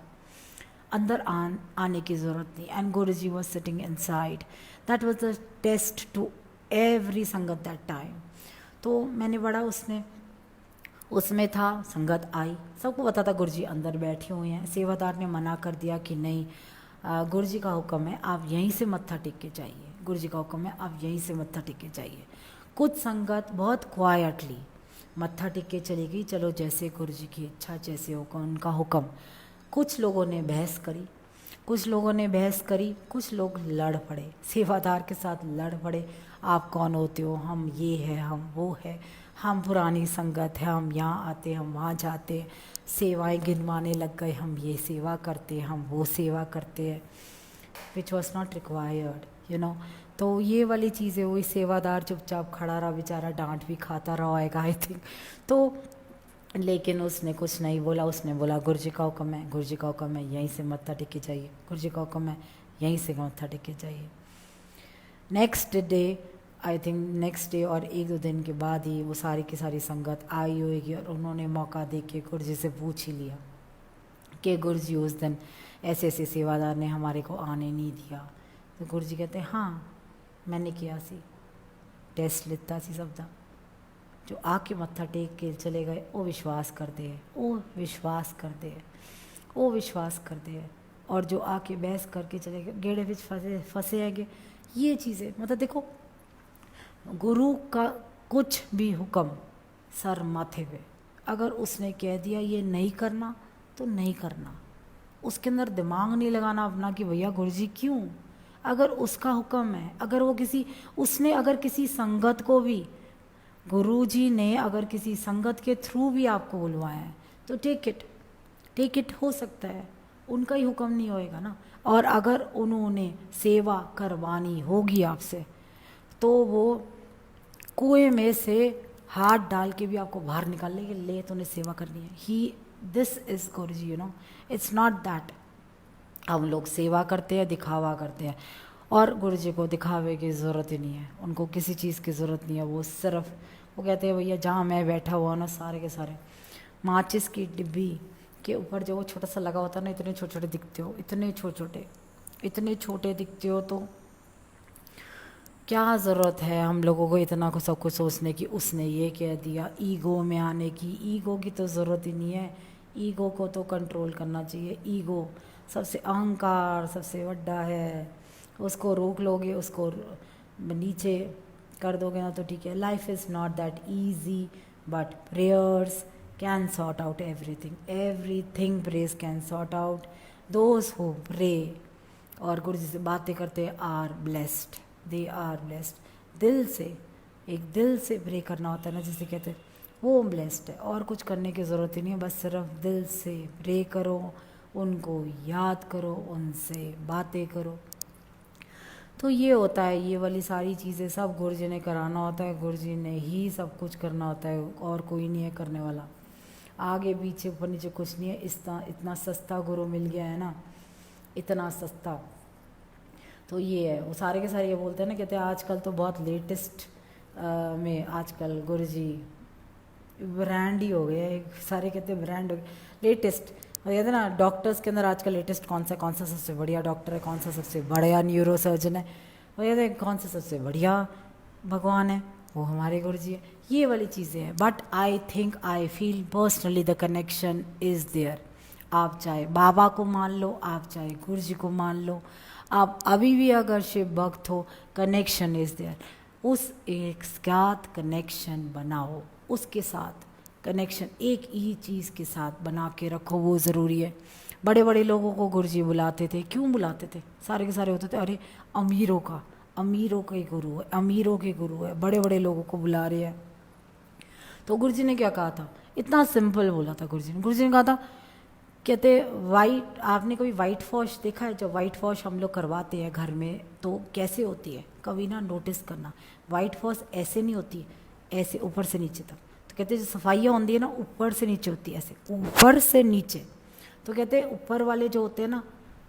Speaker 1: अंदर आने की ज़रूरत नहीं। And Guruji was sitting inside, that was the test to every संगत दैट टाइम। तो मैंने बड़ा उसमें था, संगत आई, सबको पता था गुरुजी अंदर बैठे हुए हैं। सेवादार ने मना कर दिया कि नहीं, गुरुजी का हुक्म है आप यहीं से मत्था टेक के जाइए, गुरुजी का हुक्म है आप यहीं से मत्था टेक के जाइए। कुछ संगत बहुत क्वाइटली मत्था टेक के चली गई, चलो जैसे गुरुजी की इच्छा, जैसे हुक्म, उनका हुक्म। कुछ लोगों ने बहस करी, कुछ लोग लड़ पड़े, सेवादार के साथ लड़ पड़े, आप कौन होते हो, हम ये है, हम वो है, हम पुरानी संगत है, हम यहाँ आते हम वहाँ जाते, सेवाएं गिनवाने लग गए, हम ये सेवा करते हम वो सेवा करते हैं, which was not required, you know. तो ये वाली चीज़ें, वही सेवादार चुपचाप खड़ा रहा बेचारा, डांट भी खाता रहा होएगा आई थिंक। तो लेकिन उसने कुछ नहीं बोला, उसने बोला गुरुजी का हुक्म है, गुरुजी का हुक्म है यहीं से मत्था टेके जाइए, गुरुजी का हुक्म है यहीं से मत्था टेके जाइए। Next day, I think next day और 1-2 दिन के बाद ही वो सारी की सारी संगत आई होगी, और उन्होंने मौका दे के गुरुजी से पूछ ही लिया कि गुरुजी उस दिन ऐसे ऐसे सेवादार ने हमारे को आने नहीं दिया। तो गुरुजी कहते हैं हाँ मैंने किया सी, टेस्ट लिता सी सब दा, जो आके मत्था टेक के चले गए वो विश्वास करते हैं, वो विश्वास करते हैं, और जो आके बहस करके चले गए गेड़े विच फंसे हैगे। ये चीज़ें मतलब देखो, गुरु का कुछ भी हुक्म सर माथे पे, अगर उसने कह दिया ये नहीं करना तो नहीं करना, उसके अंदर दिमाग नहीं लगाना अपना कि भैया गुरुजी क्यों। अगर उसका हुक्म है, अगर वो उसने अगर किसी संगत को भी, गुरुजी ने अगर किसी संगत के थ्रू भी आपको बुलवाया है तो टेक इट हो सकता है, उनका ही हुक्म नहीं होएगा ना। और अगर उन्होंने सेवा करवानी होगी आपसे तो वो कुएं में से हाथ डाल के भी आपको बाहर निकाल लेंगे, ले तो उन्हें सेवा करनी है। This is Guruji, you know, it's not that हम लोग सेवा करते हैं, दिखावा करते हैं, और गुरुजी को दिखावे की ज़रूरत ही नहीं है, उनको किसी चीज़ की ज़रूरत नहीं है। वो सिर्फ वो कहते हैं भैया जहाँ मैं बैठा हुआ ना, सारे के सारे माचिस की डिब्बी के ऊपर जो वो छोटा सा लगा होता है ना, इतने छोटे छोटे दिखते हो, इतने छोटे दिखते हो, तो क्या ज़रूरत है हम लोगों को इतना को सब कुछ सोचने की, उसने ये कह दिया, ईगो में आने की। ईगो की तो ज़रूरत ही नहीं है, ईगो को तो कंट्रोल करना चाहिए। ईगो सबसे अहंकार सबसे बड़ा है, उसको रोक लोगे, उसको नीचे कर दोगे ना तो ठीक है। Life is not that easy, but prayers can sort out everything prayers can sort out. Those who pray और गुरुजी से बातें करते are blessed, they are blessed. दिल से प्रे करना होता है ना, जिसे कहते हैं, वो ब्लेस्ड है। और कुछ करने की ज़रूरत ही नहीं है, बस सिर्फ दिल से प्रे करो, उनको याद करो, उनसे बातें करो। तो ये होता है, ये वाली सारी चीज़ें सब गुरुजी ने कराना होता है, गुरुजी ने ही सब कुछ करना होता है, और कोई नहीं है करने वाला। आगे पीछे ऊपर नीचे कुछ नहीं है। इतना सस्ता गुरु मिल गया है ना, इतना सस्ता। तो ये है, वो सारे के सारे ये बोलते हैं ना, कहते हैं आजकल तो बहुत लेटेस्ट में आजकल गुरुजी ब्रांड ही हो गया, सारे कहते हैं ब्रांड हो गया, लेटेस्ट। और कहते हैं ना डॉक्टर्स के अंदर आजकल लेटेस्ट कौन सा सबसे बढ़िया डॉक्टर है, कौन सा सबसे बढ़िया न्यूरो सर्जन है, वो कहते हैं कौन सा सबसे बढ़िया भगवान है, वो हमारे गुरु जी है। ये वाली चीज़ें हैं। But I think, I feel personally the connection is there. आप चाहे बाबा को मान लो, आप चाहे गुरु जी को मान लो, आप अभी भी अगर शिव भक्त हो, कनेक्शन इज़ देयर। उस एक साथ कनेक्शन बनाओ, उसके साथ कनेक्शन एक ही चीज़ के साथ बना के रखो, वो ज़रूरी है। बड़े बड़े लोगों को गुरुजी बुलाते थे, क्यों बुलाते थे? सारे के सारे होते थे अरे अमीरों के गुरु है, अमीरों के गुरु है, बड़े बड़े लोगों को बुला रहे हैं। तो गुरुजी ने क्या कहा था? इतना सिंपल बोला था गुरुजी ने कहा था, कहते वाइट, आपने कभी वाइट वॉश देखा है? जब वाइट वॉश हम लोग करवाते हैं घर में तो कैसे होती है, कभी ना नोटिस करना, वाइट वॉश ऐसे नहीं होती, ऐसे ऊपर से नीचे तक। तो कहते हैं जो सफाइयाँ होती है ना, ऊपर से नीचे होती है, ऐसे ऊपर से नीचे। तो कहते हैं ऊपर वाले जो होते हैं ना,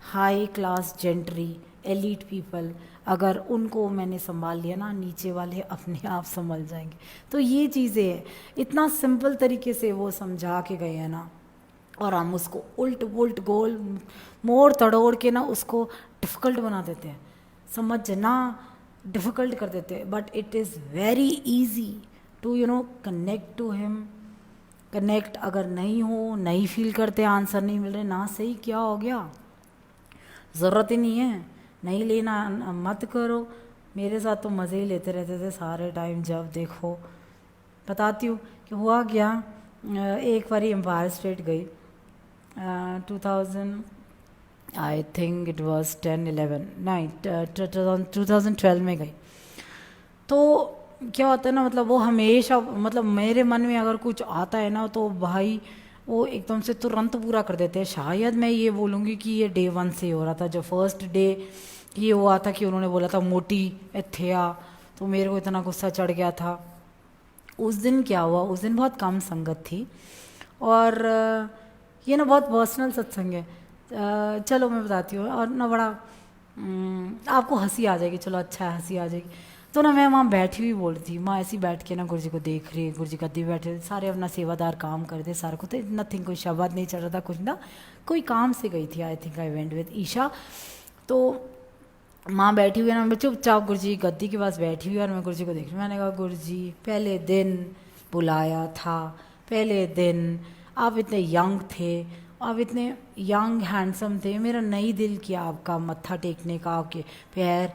Speaker 1: high class gentry elite people, अगर उनको मैंने संभाल लिया ना, नीचे वाले अपने आप संभल जाएंगे। तो ये चीज़ें हैं, इतना सिंपल तरीके से वो समझा के गए हैं ना, और हम उसको उल्ट पुल्ट गोल मोड़ तड़ोड़ के ना उसको डिफ़िकल्ट बना देते हैं, समझना डिफ़िकल्ट कर देते हैं। But it is very easy to connect to him. Connect अगर नहीं हो, नहीं फील करते, आंसर नहीं मिल रहे ना, सही क्या हो गया, ज़रूरत ही नहीं है, नहीं लेना मत करो। मेरे साथ तो मज़े ही लेते रहते थे सारे टाइम, जब देखो। बताती हूँ कि हुआ क्या, एक बारी एम्पायर स्टेट गई, 2000 आई थिंक इट वाज 10-11 नहीं 2012 में गई। तो क्या होता है ना, मतलब वो हमेशा, मतलब मेरे मन में अगर कुछ आता है ना तो भाई वो एकदम से तुरंत पूरा कर देते हैं। शायद मैं ये बोलूँगी कि ये डे 1 से हो रहा था। जो फर्स्ट डे ये हुआ था कि उन्होंने बोला था मोटी एथिया, तो मेरे को इतना गुस्सा चढ़ गया था। उस दिन क्या हुआ, उस दिन बहुत कम संगत थी, और ये ना बहुत पर्सनल सत्संग है, चलो मैं बताती हूँ, और ना बड़ा आपको हंसी आ जाएगी, चलो अच्छा है, हंसी आ जाएगी। तो ना मैं वहाँ बैठी हुई बोल रही थी, माँ ऐसी बैठ के ना गुरु जी को देख रही, गुरु जी गद्दी बैठे, सारे अपना सेवादार काम कर दे, सारे को तो नथिंग, कोई शब्द नहीं चल रहा था, कुछ ना, कोई काम से गई थी, I think I went with Isha. तो माँ बैठी हुई है ना, मैं चुपचाप गुरु जी गद्दी के पास बैठी हुई, और मैं गुरु जी को देख रही। मैंने कहा गुरु जी पहले दिन बुलाया था, पहले दिन आप इतने यंग थे, आप इतने यंग हैंडसम थे, मेरा नहीं दिल किया आपका मत्था टेकने का, आपके पैर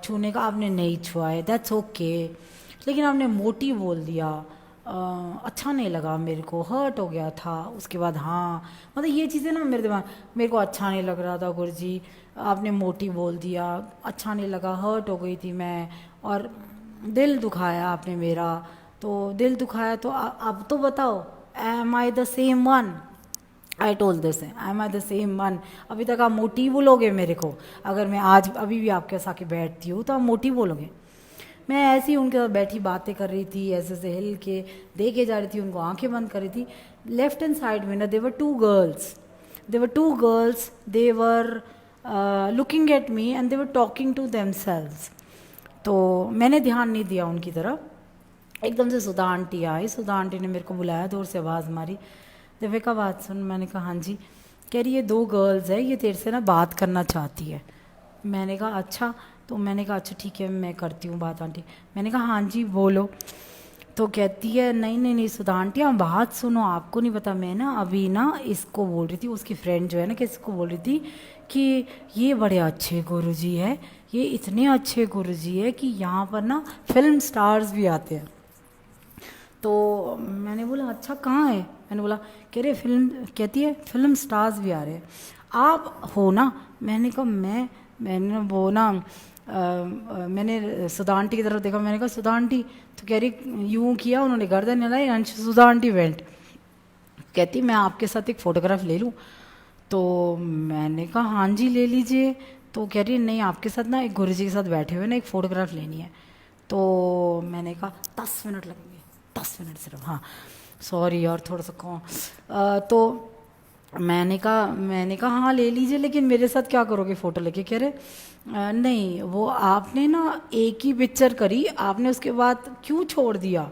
Speaker 1: छूने का, आपने नहीं छुआए, दैट्स ओके, लेकिन आपने मोटी बोल दिया, अच्छा नहीं लगा, मेरे को हर्ट हो गया था। उसके बाद हाँ, मतलब ये चीज़ें ना मेरे दिमाग, मेरे को अच्छा नहीं लग रहा था गुरु जी, आपने मोटी बोल दिया, अच्छा नहीं लगा, हर्ट हो गई थी मैं, और दिल दुखाया आपने मेरा, तो दिल दुखाया, तो अब तो बताओ, am I the same one? I told this, am I the same one? अभी तक आप मोटी बोलोगे मेरे को, अगर मैं आज अभी भी आपके साथ आके बैठती हूँ तो आप मोटी बोलोगे? मैं ऐसी उनके साथ बैठी बातें कर रही थी, ऐसे ऐसे हिल के देखे जा रही थी, उनको आंखें बंद कर रही थी। लेफ्ट हैंड साइड में ना there were two girls, they were looking at me and they were talking to themselves. तो मैंने ध्यान नहीं दिया उनकी तरफ। एकदम से सुधा आंटी आई, सुधा आंटी ने मेरे को बुलाया, दूर से आवाज़ मारी, दिव्या बात सुन। मैंने कहा हाँ जी। कह रही ये 2 गर्ल्स है, ये तेरे से ना बात करना चाहती है। मैंने कहा अच्छा, तो मैंने कहा अच्छा ठीक है, मैं करती हूँ बात आंटी। मैंने कहा हाँ जी बोलो। तो कहती है नहीं नहीं नहीं सुधा आंटी आप बात सुनो, आपको नहीं पता, मैं ना अभी ना इसको बोल रही थी, उसकी फ्रेंड जो है ना, किसको बोल रही थी कि ये बड़े अच्छे गुरुजी है, ये इतने अच्छे गुरुजी है कि यहाँ पर ना फिल्म स्टार्स भी आते हैं। तो मैंने बोला अच्छा कहाँ है? मैंने बोला, कह रहे फिल्म, कहती है फिल्म स्टार्स भी आ रहे हैं, आप हो ना? मैंने कहा मैंने वो ना मैंने सुधा आंटी की तरफ देखा, मैंने कहा सुधा आंटी, तो कह रही यूँ किया, उन्होंने गर्दन हिलाई एंड सुधा आंटी वेंट। कहती मैं आपके साथ एक फ़ोटोग्राफ ले लूँ? तो मैंने कहा हाँ जी ले लीजिए। तो कह रही नहीं, आपके साथ ना एक गुरुजी के साथ बैठे हुए ना एक फ़ोटोग्राफ लेनी है। तो मैंने कहा 10 मिनट लगेंगे, 10 मिनट सिर्फ, हाँ सॉरी यार थोड़ा सा कौन। तो मैंने कहा हाँ ले लीजिए, लेकिन मेरे साथ क्या करोगे फ़ोटो लेके? कह रहे नहीं, वो आपने ना एक ही पिक्चर करी, आपने उसके बाद क्यों छोड़ दिया?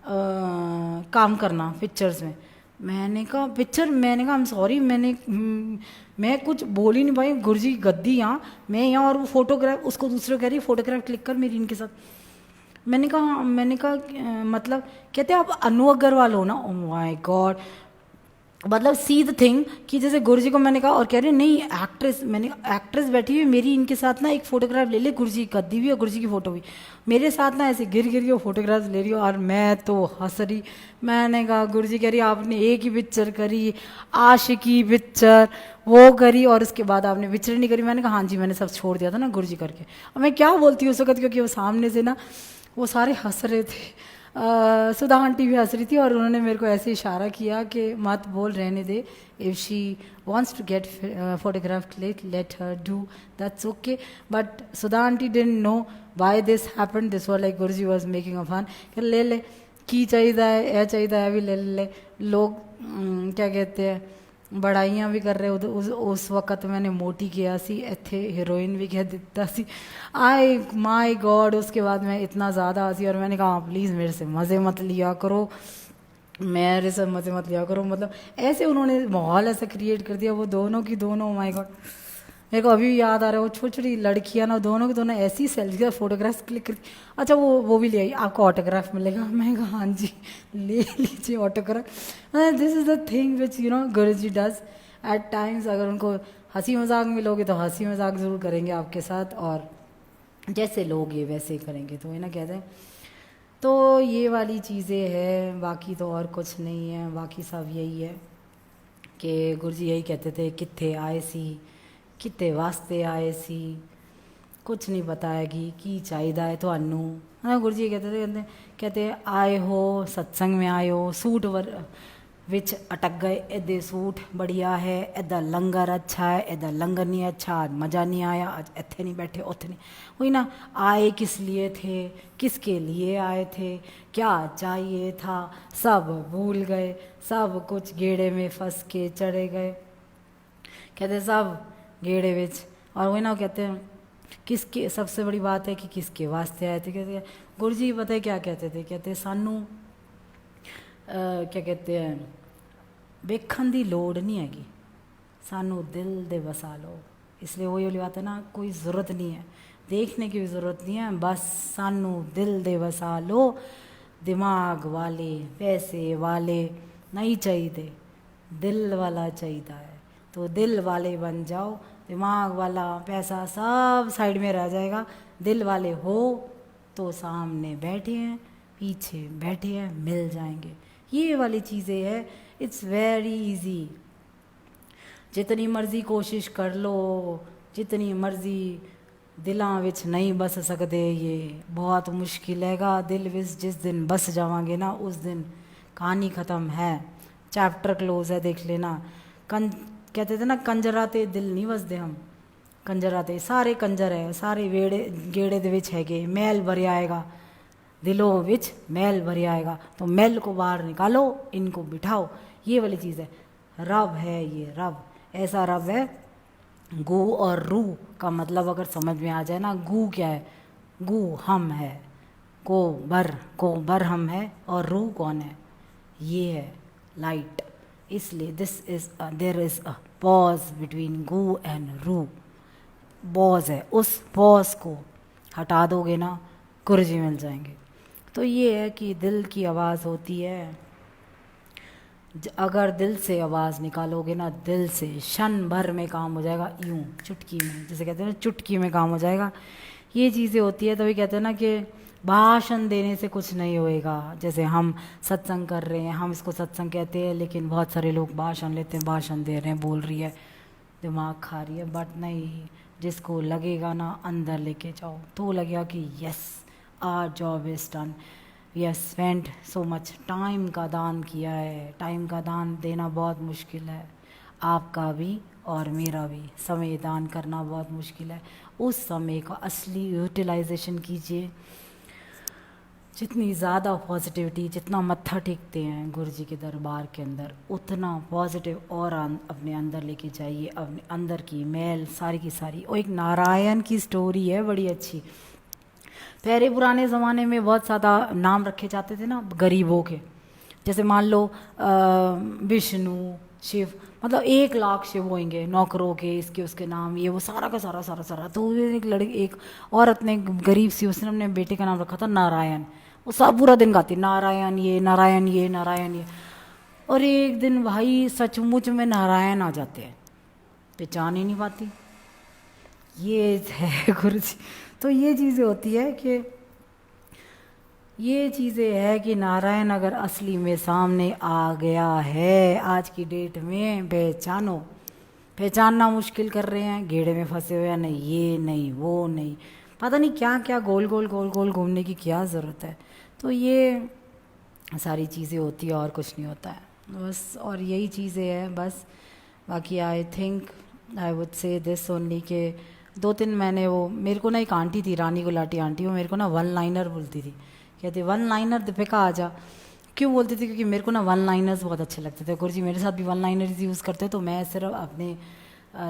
Speaker 1: काम करना पिक्चर्स में। मैंने कहा पिक्चर, मैंने कहा आई एम सॉरी, मैं कुछ बोल ही नहीं पाई। गुरुजी गद्दी यहाँ, मैं यहाँ, और वो फोटोग्राफ, उसको दूसरे को कह रही फोटोग्राफ क्लिक कर मेरी इनके साथ। मैंने कहा मतलब कहते आप अनु अग्रवाल हो ना। ओ माय गॉड, मतलब सी द थिंग कि जैसे गुरुजी को मैंने कहा और कह रहे नहीं एक्ट्रेस, मैंने एक्ट्रेस बैठी हुई मेरी इनके साथ ना एक फ़ोटोग्राफ ले ले, गुरुजी की गद्दी भी और गुरुजी की फ़ोटो भी मेरे साथ ना ऐसे गिर गिर के वो फोटोग्राफ ले रही हो, और मैं तो हंस रही। मैंने कहा गुरुजी कह रही आपने एक ही पिक्चर करी, आशिकी पिक्चर वो करी, और उसके बाद आपने पिक्चर नहीं करी। मैंने कहा हाँ जी मैंने सब छोड़ दिया था ना गुरुजी करके। अब मैं क्या बोलती हूँ उस वक्त, क्योंकि वो सामने से ना वो सारे हंस रहे थे। सुधा आंटी भी हंस रही थी, और उन्होंने मेरे को ऐसे इशारा किया कि मत बोल, रहने दे, if she wants to get photograph click, let her do, that's okay. But Sudha aunty didn't know why this happened. This was like Guruji was making a fun कि ले ले की चाहिए है, यह चाहिए है, भी ले ले। लोग क्या कहते हैं बड़ाइयाँ भी कर रहे उस वक्त। मैंने मोटी किया सी, इतने हीरोइन भी कह देता सी। आई माय गॉड, उसके बाद मैं इतना ज़्यादा हंसी, और मैंने कहा प्लीज़ मेरे से मज़े मत लिया करो, मेरे से मज़े मत लिया करो। मतलब ऐसे उन्होंने माहौल ऐसा क्रिएट कर दिया, वो दोनों की दोनों, माय गॉड मेरे को अभी भी याद आ रहा है। वो छोटी छोटी लड़कियां ना, दोनों की दोनों ऐसी सेल्फी फोटोग्राफ क्लिक करती। अच्छा वो भी ले आई, आपको ऑटोग्राफ मिलेगा। मैं कहा हाँ जी ले लीजिए autograph. This is the thing which you know Guruji does eight times. अगर उनको हंसी मजाक मिलोगे तो हंसी मजाक ज़रूर करेंगे आपके साथ, और जैसे लोग ये वैसे ही करेंगे, तो ये ना कहते हैं। तो ये वाली चीज़ें हैं, बाकी तो और कुछ नहीं है। बाकी सब यही है कि गुरुजी यही कहते थे कित्थे आए सी, कित्ते वास्ते आए सी, कुछ नहीं बताएगी की चाहिदा है थानू। हाँ गुरुजी कहते आए हो सत्संग में आए हो, सूट विच अटक गए, एदे सूट बढ़िया है, एदा लंगर अच्छा है, एदा लंगर नहीं अच्छा, आज मज़ा नहीं आया, आज इत्थे नहीं बैठे उथे नहीं। वही ना, आए किस लिए थे, किसके लिए आए थे, क्या चाहिए था, सब भूल गए, सब कुछ गेड़े में फंस के चढ़े गए। कहते सब गेड़े विच। और वही ना कहते हैं किसके, सबसे बड़ी बात है कि किसके वास्ते आए थे। कहते गुरुजी पता है क्या कहते थे, कहते सानू क्या कहते हैं वेखन की लोड़ नहीं हैगी, सानू दिल दे वसा लो। इसलिए वही वाली बात है ना, कोई ज़रूरत नहीं है देखने की भी ज़रूरत नहीं है, बस सानू दिल दे वसा लो। दिमाग वाले पैसे वाले नहीं चाहिए, दिल वाला चाहिए है, तो दिल वाले बन जाओ। दिमाग वाला पैसा सब साइड में रह जाएगा, दिल वाले हो तो सामने बैठे हैं पीछे बैठे हैं मिल जाएंगे। ये वाली चीज़ें है, इट्स वेरी इजी। जितनी मर्जी कोशिश कर लो, जितनी मर्जी दिलों विच नहीं बस सकते, ये बहुत मुश्किल हैगा। दिल विच जिस दिन बस जावांगे ना उस दिन कहानी ख़त्म है, चैप्टर क्लोज है। देख लेना कहते थे ना कंजराते दिल नहीं वसदे, हम कंजराते सारे कंजर है, सारे वेड़े गेड़े दे विच हैगे, मैल भरिया आएगा दिलों विच, मैल भरिया आएगा, तो मैल को बाहर निकालो, इनको बिठाओ। ये वाली चीज़ है, रब है ये, रब ऐसा रब है। गू और रू का मतलब अगर समझ में आ जाए ना, गू क्या है, गू हम है, को बर हम है, और रू कौन है, ये है लाइट। इसलिए this is there is a pause between गू एंड रू, पॉज है, उस पॉज को हटा दोगे ना गुरुजी मिल जाएंगे। तो ये है कि दिल की आवाज़ होती है, अगर दिल से आवाज़ निकालोगे ना, दिल से क्षण भर में काम हो जाएगा, यूं चुटकी में, जैसे कहते हैं ना चुटकी में काम हो जाएगा। ये चीज़ें होती है। तभी कहते हैं ना कि भाषण देने से कुछ नहीं होएगा। जैसे हम सत्संग कर रहे हैं, हम इसको सत्संग कहते हैं, लेकिन बहुत सारे लोग भाषण लेते हैं, भाषण दे रहे हैं, बोल रही है, दिमाग खा रही है, बट नहीं, जिसको लगेगा ना अंदर लेके जाओ, तो लगेगा कि yes our job is done, we have spend so much time का दान किया है। टाइम का दान देना बहुत मुश्किल है, आपका भी और मेरा भी समय दान करना बहुत मुश्किल है। उस समय का असली यूटिलाइजेशन कीजिए। जितनी ज़्यादा पॉजिटिविटी, जितना मत्था टेकते हैं गुरुजी के दरबार के अंदर, उतना पॉजिटिव और अपने अंदर लेके जाइए। अपने अंदर की मैल सारी की सारी। और एक नारायण की स्टोरी है बड़ी अच्छी। पहले पुराने ज़माने में बहुत ज़्यादा नाम रखे जाते थे ना गरीबों के, जैसे मान लो विष्णु, शिव, मतलब 1 लाख शिव होंगे नौकरों के, इसके उसके नाम, ये वो सारा का सारा सारा सारा। तो एक औरत ने गरीब सी, उसने अपने बेटे का नाम रखा था नारायण। वो सब पूरा दिन गाती नारायण ये नारायण ये नारायण ये। और एक दिन भाई सचमुच में नारायण आ जाते हैं, पहचान ही नहीं पाती। ये है गुरु जी। तो ये चीज़ें होती है कि ये चीज़ें है कि नारायण अगर असली में सामने आ गया है आज की डेट में, पहचानो। पहचानना मुश्किल कर रहे हैं, घेड़े में फंसे हुए हैं, नहीं ये नहीं वो नहीं, पता नहीं क्या क्या गोल गोल गोल गोल घूमने की क्या ज़रूरत है। तो ये सारी चीज़ें होती है और कुछ नहीं होता है बस, और यही चीज़ें हैं बस। बाकी आई think I would say this only के 2-3 मैंने वो, मेरे को ना एक आंटी थी, रानी गुलाटी आंटी, वो मेरे को ना वन लाइनर बोलती थी। कहती वन लाइनर दीपिका आ जा। क्यों बोलती थी? क्योंकि मेरे को ना वन लाइनर्स बहुत अच्छे लगते थे। गुरुजी मेरे साथ भी वन लाइनर्स यूज़ करते, तो मैं सिर्फ अपने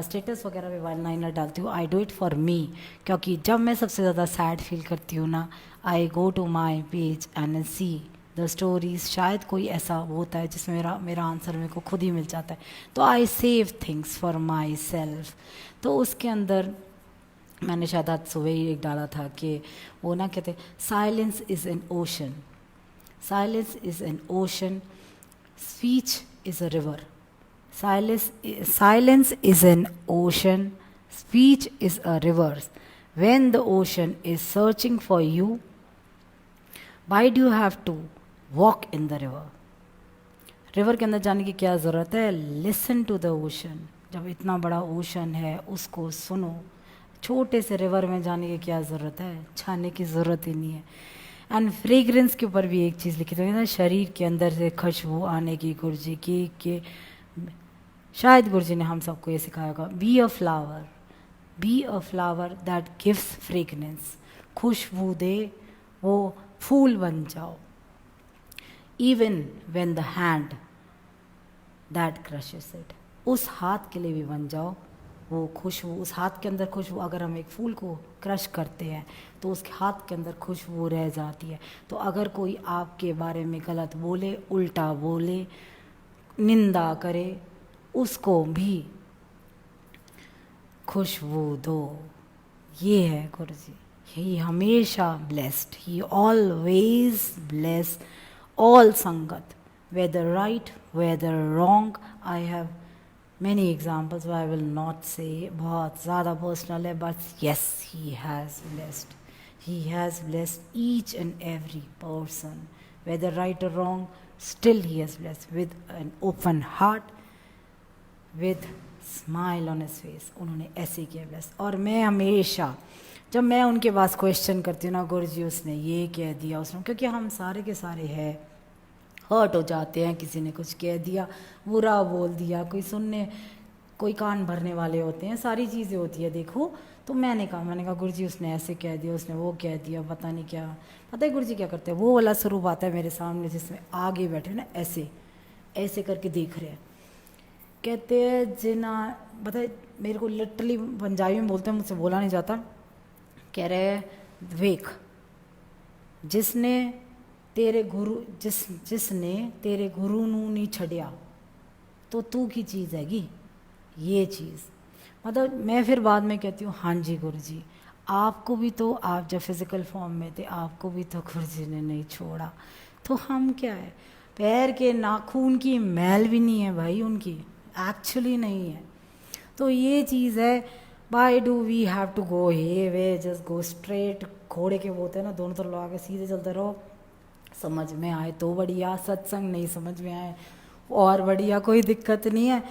Speaker 1: स्टेटस वगैरह पे वन लाइनर डालती हूँ। I do it for me, क्योंकि जब मैं सबसे ज़्यादा सैड फील करती हूँ ना, I go to my page and see the stories. शायद कोई ऐसा होता है जिसमें मेरा आंसर मेरे को खुद ही मिल जाता है। तो I save things for my self. तो उसके अंदर मैंने शायद आज सुबह ही एक डाला था कि वो ना कहते silence is an ocean, silence is an ocean, speech is a river. Silence is an ocean, speech is a river. When the ocean is searching for you, why do you have to walk in the river? River के अंदर जाने की क्या ज़रूरत है? Listen to the ocean. जब इतना बड़ा ओशन है उसको सुनो। छोटे से रिवर में जाने की क्या ज़रूरत है? छाने की ज़रूरत ही नहीं है। एंड फ्रेगरेंस के ऊपर भी एक चीज़ लिखी थी ना, शरीर के अंदर से खुशबू आने की गुरुजी की शायद गुरुजी ने हम सबको ये सिखाया होगा, be a flower that gives fragrance. खुशबू दे, वो फूल बन जाओ। Even when the hand that crushes it, उस हाथ के लिए भी बन जाओ वो खुशबू। उस हाथ के अंदर खुशबू, अगर हम एक फूल को क्रश करते हैं तो उसके हाथ के अंदर खुशबू रह जाती है। तो अगर कोई आपके बारे में गलत बोले, उल्टा बोले, निंदा करे, उसको भी खुशबू दो। ये है गुरुजी। ही हमेशा blessed, he always bless all sangat, whether right whether wrong. I have many examples, I will not say, बहुत ज़्यादा पर्सनल है, but yes he has blessed each and every person, whether right और wrong, still he has blessed with an open heart, with smile on his face. उन्होंने ऐसे किया bless. और मैं हमेशा जब मैं उनके पास क्वेश्चन करती हूँ ना, गुरुजी उसने ये कह दिया, उसने, क्योंकि हम सारे के सारे हैं हर्ट हो जाते हैं, किसी ने कुछ कह दिया, बुरा बोल दिया, कोई कान भरने वाले होते हैं, सारी चीज़ें होती है। देखो, तो मैंने कहा गुरुजी उसने ऐसे कह दिया, उसने वो कह दिया, पता नहीं क्या। पता है गुरुजी क्या करते हैं? वो वाला स्वरूप आता है मेरे सामने जिसमें आगे बैठे ना, ऐसे ऐसे करके देख रहे हैं, कहते हैं जिना, पता है मेरे को लिटरली पंजाबी में बोलते हैं, मुझसे बोला नहीं जाता। कह रहे हैं वेख, जिसने तेरे गुरु नू नहीं छड़िया तो तू की चीज़ हैगी ये चीज़। मतलब मैं फिर बाद में कहती हूँ, हाँ जी गुरुजी, आपको भी तो, आप जब फिज़िकल फॉर्म में थे आपको भी तो गुरुजी ने नहीं छोड़ा, तो हम क्या है? पैर के नाखून की मैल भी नहीं है भाई उनकी, एक्चुअली नहीं है। तो ये चीज़ है, why do we have to go hey way, just go straight. घोड़े के बोलते हैं ना, दोनों तरफ लगा के सीधे चलते रहो। समझ में आए तो बढ़िया, सत्संग नहीं समझ में आए और बढ़िया, कोई दिक्कत नहीं है।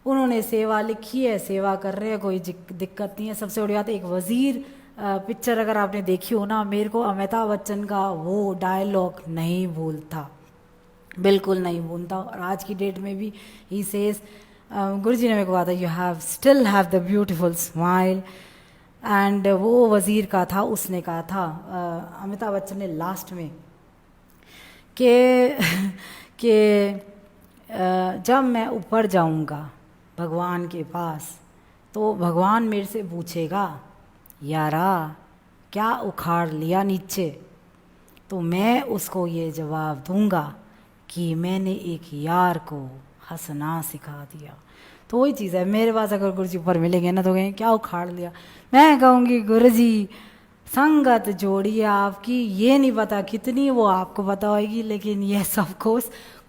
Speaker 1: उन्होंने सेवा लिखी है, सेवा कर रहे हैं, कोई दिक्कत नहीं है। सबसे बड़ी बात, एक वज़ीर पिक्चर अगर आपने देखी हो ना, मेरे को अमिताभ बच्चन का वो डायलॉग नहीं भूलता, बिल्कुल नहीं भूलता। और आज की डेट में भी ही सेज, गुरुजी ने मेरे को कहा था, you have still have the beautiful smile. And वो वज़ीर का था, उसने कहा था अमिताभ बच्चन ने लास्ट में कि जब मैं ऊपर जाऊंगा भगवान के पास, तो भगवान मेरे से पूछेगा, यारा क्या उखाड़ लिया नीचे, तो मैं उसको ये जवाब दूंगा कि मैंने एक यार को हंसना सिखा दिया। तो वही चीज़ है, मेरे पास अगर गुरुजी ऊपर मिलेंगे ना तो कहेंगे क्या उखाड़ लिया, मैं कहूँगी गुरुजी संगत जोड़ी आपकी, ये नहीं पता कितनी वो आपको पता होगी, लेकिन ये सब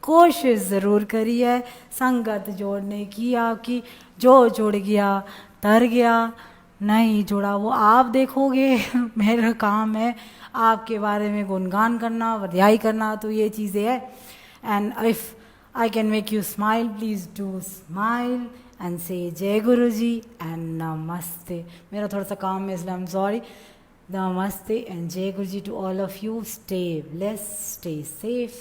Speaker 1: कोशिश ज़रूर करी है संगत जोड़ने की आपकी। जो जुड़ गया तर गया, नहीं जुड़ा वो आप देखोगे। मेरा काम है आपके बारे में गुणगान करना, बधाई करना, तो ये चीज़ें है। And if I can make you smile, please do smile and say जय गुरु जी and namaste। मेरा थोड़ा सा काम है इसलिए I'm sorry। Namaste and जय गुरु जी to all of you। Stay blessed, stay safe,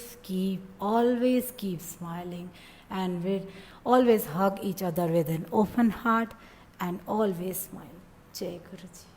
Speaker 1: always keep smiling, and we'll always hug each other with an open heart and always smile। जय गुरु जी।